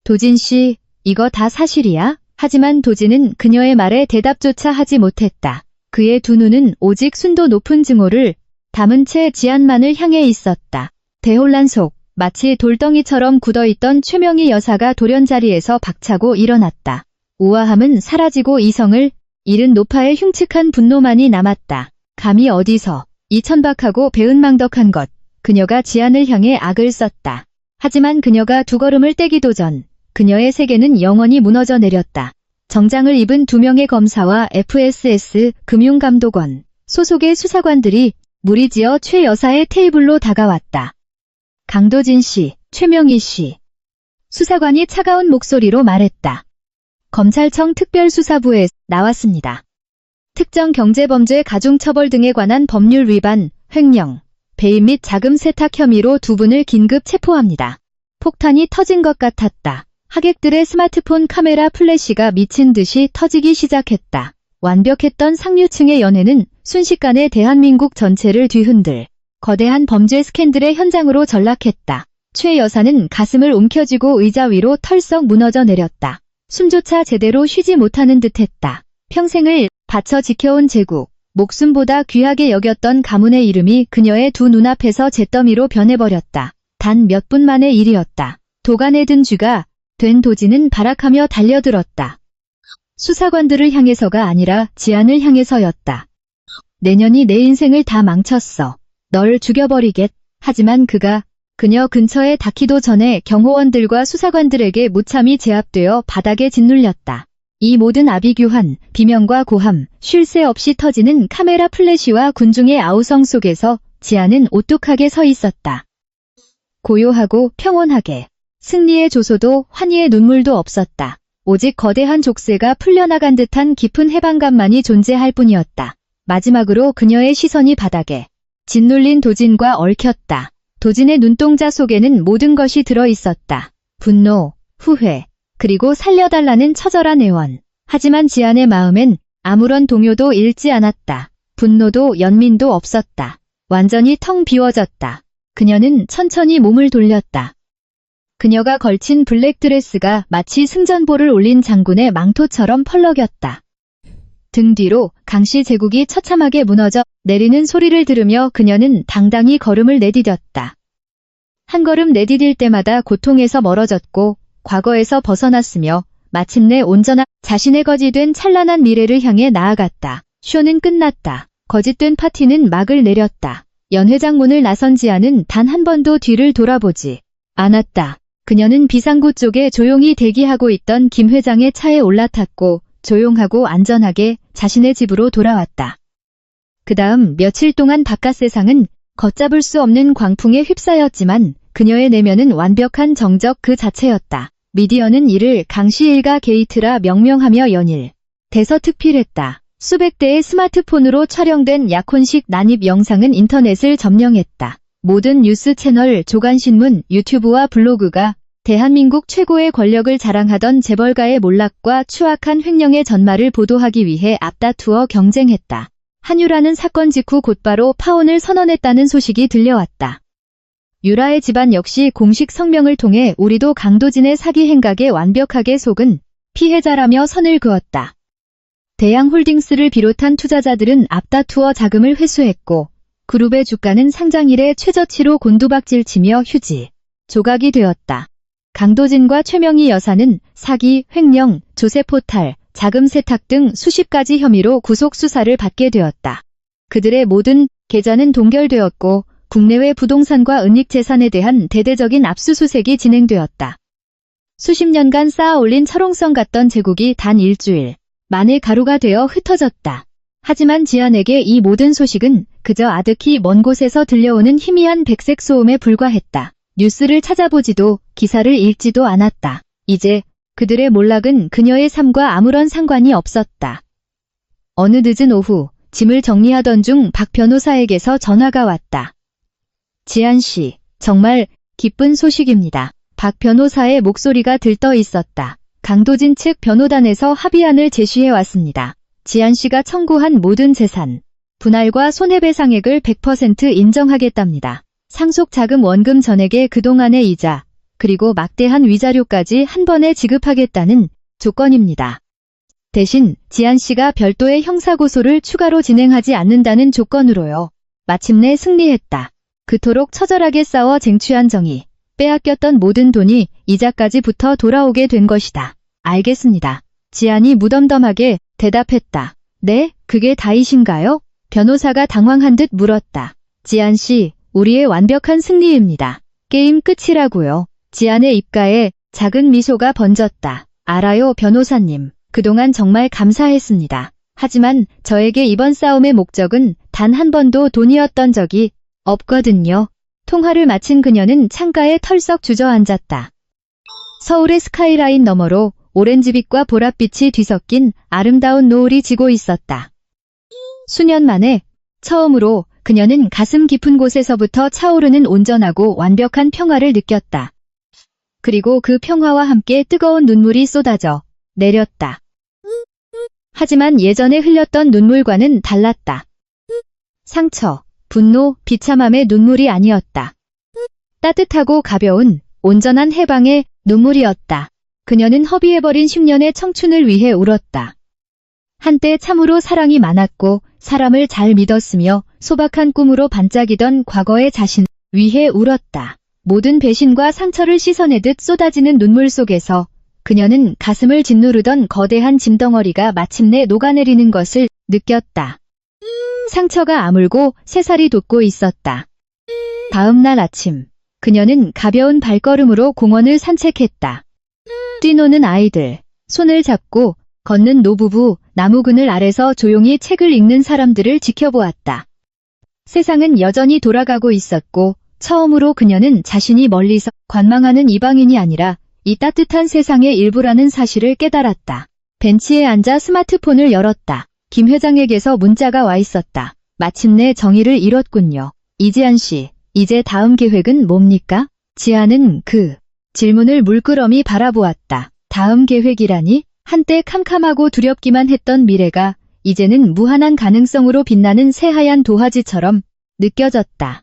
도진씨, 이거 다 사실이야? 하지만 도진은 그녀의 말에 대답조차 하지 못했다. 그의 두 눈은 오직 순도 높은 증오를 담은 채 지안만을 향해 있었다. 대혼란 속 마치 돌덩이처럼 굳어있던 최명희 여사가 돌연자리에서 박차고 일어났다. 우아함은 사라지고 이성을 잃은 노파의 흉측한 분노만이 남았다. 감히 어디서 이 천박하고 배은망덕한 것. 그녀가 지안을 향해 악을 썼다. 하지만 그녀가 두 걸음을 떼기도 전 그녀의 세계는 영원히 무너져 내렸다. 정장을 입은 두 명의 검사와 FSS 금융감독원 소속의 수사관들이 무리지어 최 여사의 테이블로 다가왔다. 강도진 씨, 최명희 씨. 수사관이 차가운 목소리로 말했다. 검찰청 특별수사부에 나왔습니다. 특정 경제범죄 가중처벌 등에 관한 법률 위반, 횡령, 배임 및 자금 세탁 혐의로 두 분을 긴급 체포합니다. 폭탄이 터진 것 같았다. 하객들의 스마트폰 카메라 플래시가 미친 듯이 터지기 시작했다. 완벽했던 상류층의 연애는 순식간에 대한민국 전체를 뒤흔들 거대한 범죄 스캔들의 현장으로 전락했다. 최 여사는 가슴을 움켜쥐고 의자 위로 털썩 무너져 내렸다. 숨조차 제대로 쉬지 못하는 듯했다. 평생을 바쳐 지켜온 제국, 목숨보다 귀하게 여겼던 가문의 이름이 그녀의 두 눈앞에서 잿더미로 변해버렸다. 단 몇 분 만의 일이었다. 도간에 든 쥐가 된 도진은 발악하며 달려들었다. 수사관들을 향해서가 아니라 지안을 향해서였다. 내년이 내 인생을 다 망쳤어. 널 죽여버리겠. 하지만 그녀 근처에 닿기도 전에 경호원들과 수사관들에게 무참히 제압되어 바닥에 짓눌렸다. 이 모든 아비규환, 비명과 고함, 쉴 새 없이 터지는 카메라 플래시와 군중의 아우성 속에서 지안은 오뚝하게 서 있었다. 고요하고 평온하게. 승리의 조소도 환희의 눈물도 없었다. 오직 거대한 족쇄가 풀려나간 듯한 깊은 해방감만이 존재할 뿐이었다. 마지막으로 그녀의 시선이 바닥에 짓눌린 도진과 얽혔다. 도진의 눈동자 속에는 모든 것이 들어있었다. 분노, 후회, 그리고 살려달라는 처절한 애원. 하지만 지안의 마음엔 아무런 동요도 읽지 않았다. 분노도 연민도 없었다. 완전히 텅 비워졌다. 그녀는 천천히 몸을 돌렸다. 그녀가 걸친 블랙드레스가 마치 승전보를 올린 장군의 망토처럼 펄럭였다. 등 뒤로 강씨 제국이 처참하게 무너져 내리는 소리를 들으며 그녀는 당당히 걸음을 내디뎠다. 한 걸음 내디딜 때마다 고통에서 멀어졌고 과거에서 벗어났으며 마침내 온전한 자신의 거짓된 찬란한 미래를 향해 나아갔다. 쇼는 끝났다. 거짓된 파티는 막을 내렸다. 연회장 문을 나선 지안은 단 한 번도 뒤를 돌아보지 않았다. 그녀는 비상구 쪽에 조용히 대기하고 있던 김 회장의 차에 올라탔고 조용하고 안전하게 자신의 집으로 돌아왔다. 그 다음 며칠 동안 바깥 세상은 걷잡을 수 없는 광풍에 휩싸였지만 그녀의 내면은 완벽한 정적 그 자체였다. 미디어는 이를 강씨 일가 게이트라 명명하며 연일 대서특필했다. 수백 대의 스마트폰으로 촬영된 약혼식 난입 영상은 인터넷을 점령했다. 모든 뉴스 채널, 조간신문, 유튜브와 블로그가 대한민국 최고의 권력을 자랑하던 재벌가의 몰락과 추악한 횡령의 전말을 보도하기 위해 앞다투어 경쟁했다. 한유라는 사건 직후 곧바로 파혼을 선언했다는 소식이 들려왔다. 유라의 집안 역시 공식 성명을 통해 우리도 강도진의 사기 행각에 완벽하게 속은 피해자라며 선을 그었다. 대양홀딩스를 비롯한 투자자들은 앞다투어 자금을 회수했고 그룹의 주가는 상장 이래 최저치로 곤두박질치며 휴지 조각이 되었다. 강도진과 최명희 여사는 사기, 횡령, 조세포탈, 자금 세탁 등 수십 가지 혐의로 구속 수사를 받게 되었다. 그들의 모든 계좌는 동결되었고 국내외 부동산과 은닉재산에 대한 대대적인 압수수색이 진행되었다. 수십 년간 쌓아올린 철옹성 같던 제국이 단 일주일 만에 가루가 되어 흩어졌다. 하지만 지안에게 이 모든 소식은 그저 아득히 먼 곳에서 들려오는 희미한 백색 소음에 불과했다. 뉴스를 찾아보지도 기사를 읽지도 않았다. 이제 그들의 몰락은 그녀의 삶과 아무런 상관이 없었다. 어느 늦은 오후 짐을 정리하던 중 박 변호사에게서 전화가 왔다. 지안 씨, 정말 기쁜 소식입니다. 박 변호사의 목소리가 들떠 있었다. 강도진 측 변호단에서 합의안을 제시해 왔습니다. 지안 씨가 청구한 모든 재산, 분할과 손해배상액을 100% 인정하겠답니다. 상속 자금 원금 전액의 그동안의 이자, 그리고 막대한 위자료까지 한 번에 지급하겠다는 조건입니다. 대신 지안 씨가 별도의 형사고소를 추가로 진행하지 않는다는 조건으로요. 마침내 승리했다. 그토록 처절하게 싸워 쟁취한 정의, 빼앗겼던 모든 돈이 이자까지 붙어 돌아오게 된 것이다. 알겠습니다. 지안이 무덤덤하게 대답했다. 네, 그게 다이신가요? 변호사가 당황한 듯 물었다. 지안 씨, 우리의 완벽한 승리입니다. 게임 끝이라고요. 지안의 입가에 작은 미소가 번졌다. 알아요, 변호사님. 그동안 정말 감사했습니다. 하지만 저에게 이번 싸움의 목적은 단 한 번도 돈이었던 적이 없거든요. 통화를 마친 그녀는 창가에 털썩 주저앉았다. 서울의 스카이라인 너머로 오렌지빛과 보랏빛이 뒤섞인 아름다운 노을이 지고 있었다. 수년 만에 처음으로 그녀는 가슴 깊은 곳에서부터 차오르는 온전하고 완벽한 평화를 느꼈다. 그리고 그 평화와 함께 뜨거운 눈물이 쏟아져 내렸다. 하지만 예전에 흘렸던 눈물과는 달랐다. 상처, 분노, 비참함의 눈물이 아니었다. 따뜻하고 가벼운, 온전한 해방의 눈물이었다. 그녀는 허비해버린 10년의 청춘을 위해 울었다. 한때 참으로 사랑이 많았고 사람을 잘 믿었으며 소박한 꿈으로 반짝이던 과거의 자신 위해 울었다. 모든 배신과 상처를 씻어내듯 쏟아지는 눈물 속에서 그녀는 가슴을 짓누르던 거대한 짐덩어리가 마침내 녹아내리는 것을 느꼈다. 상처가 아물고 새살이 돋고 있었다. 다음 날 아침, 그녀는 가벼운 발걸음으로 공원을 산책했다. 뛰노는 아이들, 손을 잡고 걷는 노부부, 나무 그늘 아래서 조용히 책을 읽는 사람들을 지켜보았다. 세상은 여전히 돌아가고 있었고 처음으로 그녀는 자신이 멀리서 관망하는 이방인이 아니라 이 따뜻한 세상의 일부라는 사실을 깨달았다. 벤치에 앉아 스마트폰을 열었다. 김 회장에게서 문자가 와 있었다. 마침내 정의를 이뤘군요. 이지안 씨, 이제 다음 계획은 뭡니까? 지안은 그 질문을 물끄러미 바라보았다. 다음 계획이라니? 한때 캄캄하고 두렵기만 했던 미래가 이제는 무한한 가능성으로 빛나는 새하얀 도화지처럼 느껴졌다.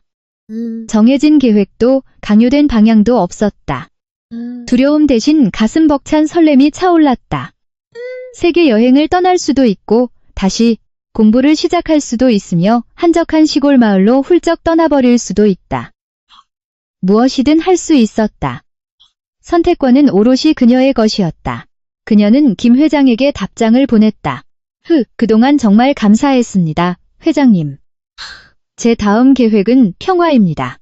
정해진 계획도 강요된 방향도 없었다. 두려움 대신 가슴 벅찬 설렘이 차올랐다. 세계 여행을 떠날 수도 있고 다시 공부를 시작할 수도 있으며 한적한 시골 마을로 훌쩍 떠나버릴 수도 있다. 무엇이든 할 수 있었다. 선택권은 오롯이 그녀의 것이었다. 그녀는 김 회장에게 답장을 보냈다. 그동안 정말 감사했습니다, 회장님. 제 다음 계획은 평화입니다.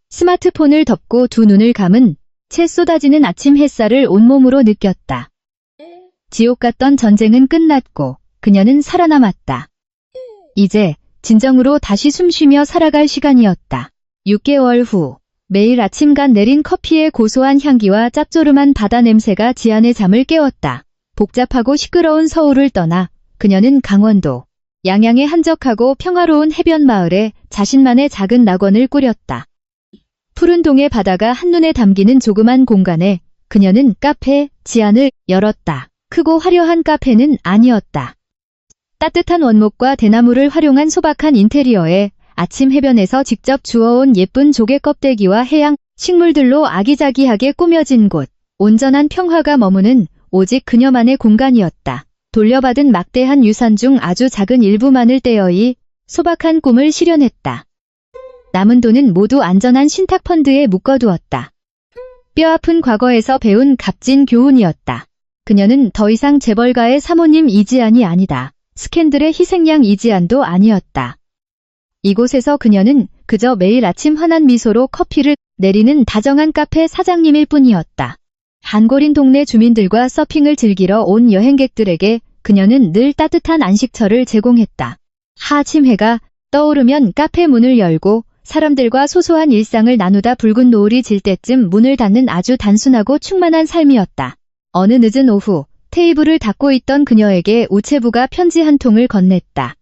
스마트폰을 덮고 두 눈을 감은 채 쏟아지는 아침 햇살을 온몸으로 느꼈다. 지옥 같던 전쟁은 끝났고 그녀는 살아남았다. 이제 진정으로 다시 숨쉬며 살아갈 시간이었다. 6개월 후 매일 아침간 내린 커피의 고소한 향기와 짭조름한 바다 냄새가 지안의 잠을 깨웠다. 복잡하고 시끄러운 서울을 떠나 그녀는 강원도 양양의 한적하고 평화로운 해변 마을에 자신만의 작은 낙원을 꾸렸다. 푸른 동해 바다가 한눈에 담기는 조그만 공간에 그녀는 카페 지안을 열었다. 크고 화려한 카페는 아니었다. 따뜻한 원목과 대나무를 활용한 소박한 인테리어에 아침 해변에서 직접 주워온 예쁜 조개 껍데기와 해양 식물들로 아기자기하게 꾸며진 곳. 온전한 평화가 머무는 오직 그녀만의 공간이었다. 돌려받은 막대한 유산 중 아주 작은 일부만을 떼어이 소박한 꿈을 실현했다. 남은 돈은 모두 안전한 신탁펀드에 묶어두었다. 뼈아픈 과거에서 배운 값진 교훈이었다. 그녀는 더 이상 재벌가의 사모님 이지안이 아니다. 스캔들의 희생양 이지안도 아니었다. 이곳에서 그녀는 그저 매일 아침 환한 미소로 커피를 내리는 다정한 카페 사장님일 뿐이었다. 한골인 동네 주민들과 서핑을 즐기러 온 여행객들에게 그녀는 늘 따뜻한 안식처를 제공했다. 아침 해가 떠오르면 카페 문을 열고 사람들과 소소한 일상을 나누다 붉은 노을이 질 때쯤 문을 닫는 아주 단순하고 충만한 삶이었다. 어느 늦은 오후 테이블을 닦고 있던 그녀에게 우체부가 편지 한 통을 건넸다.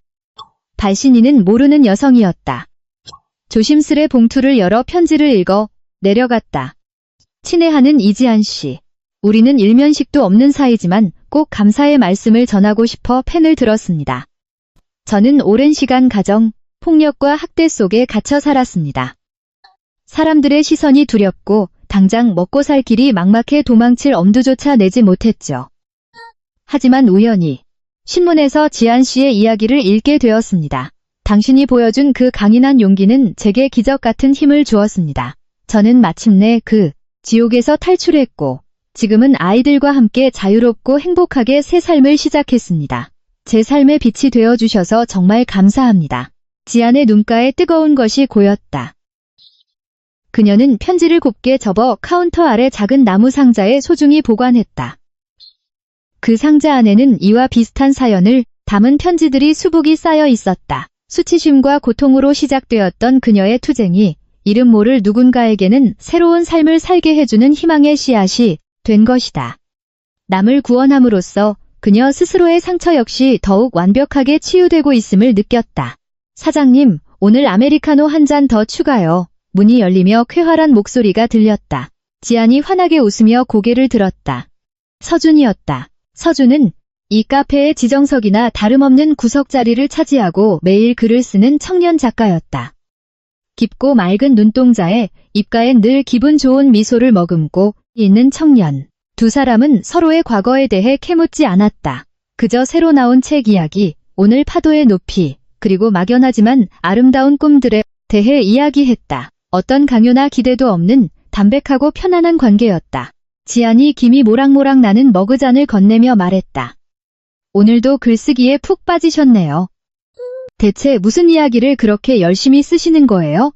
발신인은 모르는 여성이었다. 조심스레 봉투를 열어 편지를 읽어 내려갔다. 친애하는 이지안 씨. 우리는 일면식도 없는 사이지만 꼭 감사의 말씀을 전하고 싶어 펜을 들었습니다. 저는 오랜 시간 가정, 폭력과 학대 속에 갇혀 살았습니다. 사람들의 시선이 두렵고 당장 먹고 살 길이 막막해 도망칠 엄두조차 내지 못했죠. 하지만 우연히 신문에서 지안 씨의 이야기를 읽게 되었습니다. 당신이 보여준 그 강인한 용기는 제게 기적 같은 힘을 주었습니다. 저는 마침내 그 지옥에서 탈출했고 지금은 아이들과 함께 자유롭고 행복하게 새 삶을 시작했습니다. 제 삶의 빛이 되어주셔서 정말 감사합니다. 지안의 눈가에 뜨거운 것이 고였다. 그녀는 편지를 곱게 접어 카운터 아래 작은 나무 상자에 소중히 보관했다. 그 상자 안에는 이와 비슷한 사연을 담은 편지들이 수북이 쌓여 있었다. 수치심과 고통으로 시작되었던 그녀의 투쟁이 이름 모를 누군가에게는 새로운 삶을 살게 해주는 희망의 씨앗이 된 것이다. 남을 구원함으로써 그녀 스스로의 상처 역시 더욱 완벽하게 치유되고 있음을 느꼈다. 사장님, 오늘 아메리카노 한 잔 더 추가요. 문이 열리며 쾌활한 목소리가 들렸다. 지안이 환하게 웃으며 고개를 들었다. 서준이었다. 서준은 이 카페의 지정석이나 다름없는 구석 자리를 차지하고 매일 글을 쓰는 청년 작가였다. 깊고 맑은 눈동자에 입가엔 늘 기분 좋은 미소를 머금고 있는 청년. 두 사람은 서로의 과거에 대해 캐묻지 않았다. 그저 새로 나온 책 이야기, 오늘 파도의 높이, 그리고 막연하지만 아름다운 꿈들에 대해 이야기했다. 어떤 강요나 기대도 없는 담백하고 편안한 관계였다. 지안이 김이 모락모락 나는 머그잔을 건네며 말했다. 오늘도 글쓰기에 푹 빠지셨네요. 대체 무슨 이야기를 그렇게 열심히 쓰시는 거예요?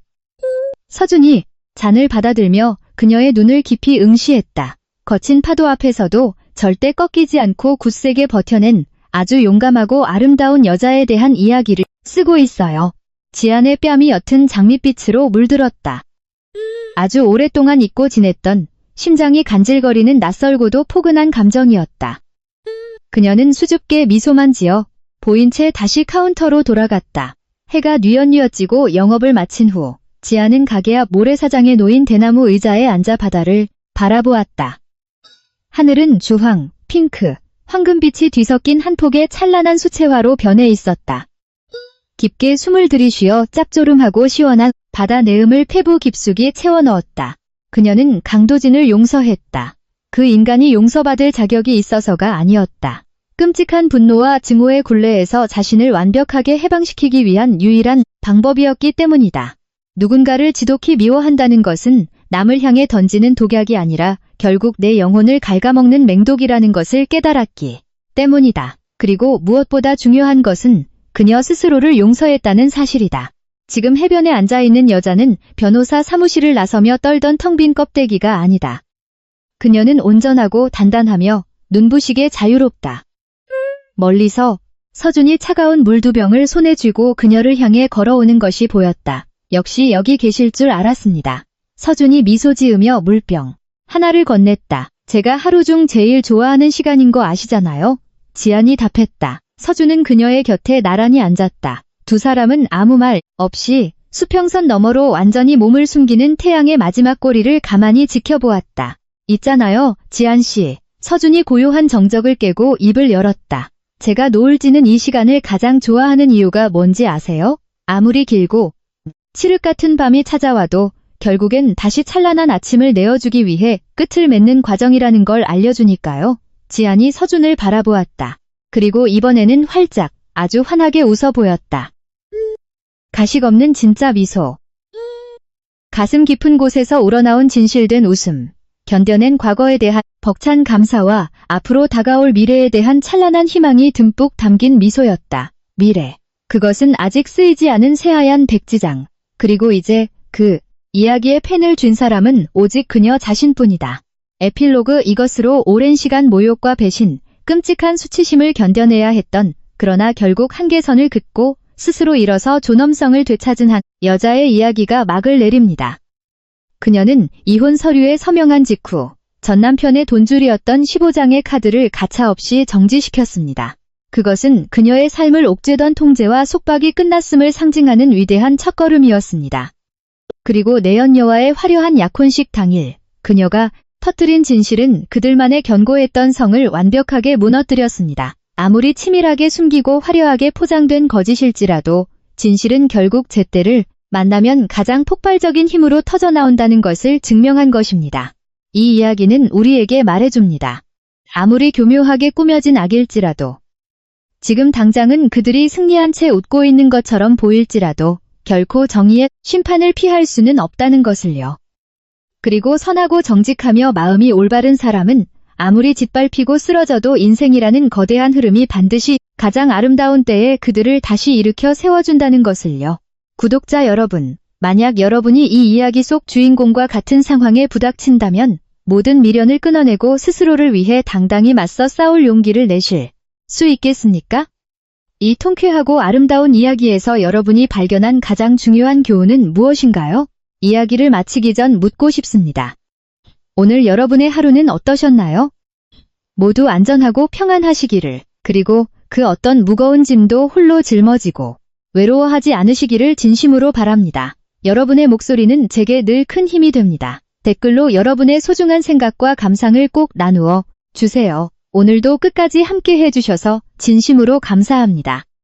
서준이 잔을 받아들며 그녀의 눈을 깊이 응시했다. 거친 파도 앞에서도 절대 꺾이지 않고 굳세게 버텨낸 아주 용감하고 아름다운 여자에 대한 이야기를 쓰고 있어요. 지안의 뺨이 옅은 장밋빛으로 물들었다. 아주 오랫동안 잊고 지냈던 심장이 간질거리는 낯설고도 포근한 감정이었다. 그녀는 수줍게 미소만 지어 보인 채 다시 카운터로 돌아갔다. 해가 뉘엿뉘엿 지고 영업을 마친 후 지안은 가게 앞 모래사장에 놓인 대나무 의자에 앉아 바다를 바라보았다. 하늘은 주황, 핑크, 황금빛이 뒤섞인 한 폭의 찬란한 수채화로 변해 있었다. 깊게 숨을 들이쉬어 짭조름하고 시원한 바다 내음을 폐부 깊숙이 채워 넣었다. 그녀는 강도진을 용서했다. 그 인간이 용서받을 자격이 있어서가 아니었다. 끔찍한 분노와 증오의 굴레에서 자신을 완벽하게 해방시키기 위한 유일한 방법이었기 때문이다. 누군가를 지독히 미워한다는 것은 남을 향해 던지는 독약이 아니라 결국 내 영혼을 갉아먹는 맹독이라는 것을 깨달았기 때문이다. 그리고 무엇보다 중요한 것은 그녀 스스로를 용서했다는 사실이다. 지금 해변에 앉아있는 여자는 변호사 사무실을 나서며 떨던 텅 빈 껍데기가 아니다. 그녀는 온전하고 단단하며 눈부시게 자유롭다. 멀리서 서준이 차가운 물 2병을 손에 쥐고 그녀를 향해 걸어오는 것이 보였다. 역시 여기 계실 줄 알았습니다. 서준이 미소 지으며 물병 하나를 건넸다. 제가 하루 중 제일 좋아하는 시간인 거 아시잖아요? 지안이 답했다. 서준은 그녀의 곁에 나란히 앉았다. 두 사람은 아무 말 없이 수평선 너머로 완전히 몸을 숨기는 태양의 마지막 꼬리를 가만히 지켜보았다. 있잖아요, 지안 씨. 서준이 고요한 정적을 깨고 입을 열었다. 제가 노을 지는 이 시간을 가장 좋아하는 이유가 뭔지 아세요? 아무리 길고 칠흑 같은 밤이 찾아와도 결국엔 다시 찬란한 아침을 내어주기 위해 끝을 맺는 과정이라는 걸 알려주니까요. 지안이 서준을 바라보았다. 그리고 이번에는 활짝, 아주 환하게 웃어 보였다. 가식 없는 진짜 미소. 가슴 깊은 곳에서 우러나온 진실된 웃음. 견뎌낸 과거에 대한 벅찬 감사와 앞으로 다가올 미래에 대한 찬란한 희망이 듬뿍 담긴 미소였다. 미래. 그것은 아직 쓰이지 않은 새하얀 백지장. 그리고 이제 그 이야기의 펜을 쥔 사람은 오직 그녀 자신뿐이다. 에필로그. 이것으로 오랜 시간 모욕과 배신, 끔찍한 수치심을 견뎌내야 했던, 그러나 결국 한계선을 긋고 스스로 일어서 존엄성을 되찾은 한 여자의 이야기가 막을 내립니다. 그녀는 이혼 서류에 서명한 직후 전 남편의 돈줄이었던 15장의 카드를 가차없이 정지시켰습니다. 그것은 그녀의 삶을 옥죄던 통제와 속박이 끝났음을 상징하는 위대한 첫걸음이었습니다. 그리고 내연녀와의 화려한 약혼식 당일, 그녀가 터뜨린 진실은 그들만의 견고했던 성을 완벽하게 무너뜨렸습니다. 아무리 치밀하게 숨기고 화려하게 포장된 거짓일지라도 진실은 결국 제때를 만나면 가장 폭발적인 힘으로 터져나온다는 것을 증명한 것입니다. 이 이야기는 우리에게 말해줍니다. 아무리 교묘하게 꾸며진 악일지라도, 지금 당장은 그들이 승리한 채 웃고 있는 것처럼 보일지라도 결코 정의의 심판을 피할 수는 없다는 것을요. 그리고 선하고 정직하며 마음이 올바른 사람은 아무리 짓밟히고 쓰러져도 인생이라는 거대한 흐름이 반드시 가장 아름다운 때에 그들을 다시 일으켜 세워준다는 것을요. 구독자 여러분, 만약 여러분이 이 이야기 속 주인공과 같은 상황에 부닥친다면 모든 미련을 끊어내고 스스로를 위해 당당히 맞서 싸울 용기를 내실 수 있겠습니까? 이 통쾌하고 아름다운 이야기에서 여러분이 발견한 가장 중요한 교훈은 무엇인가요? 이야기를 마치기 전 묻고 싶습니다. 오늘 여러분의 하루는 어떠셨나요? 모두 안전하고 평안하시기를, 그리고 그 어떤 무거운 짐도 홀로 짊어지고 외로워하지 않으시기를 진심으로 바랍니다. 여러분의 목소리는 제게 늘 큰 힘이 됩니다. 댓글로 여러분의 소중한 생각과 감상을 꼭 나누어 주세요. 오늘도 끝까지 함께 해주셔서 진심으로 감사합니다.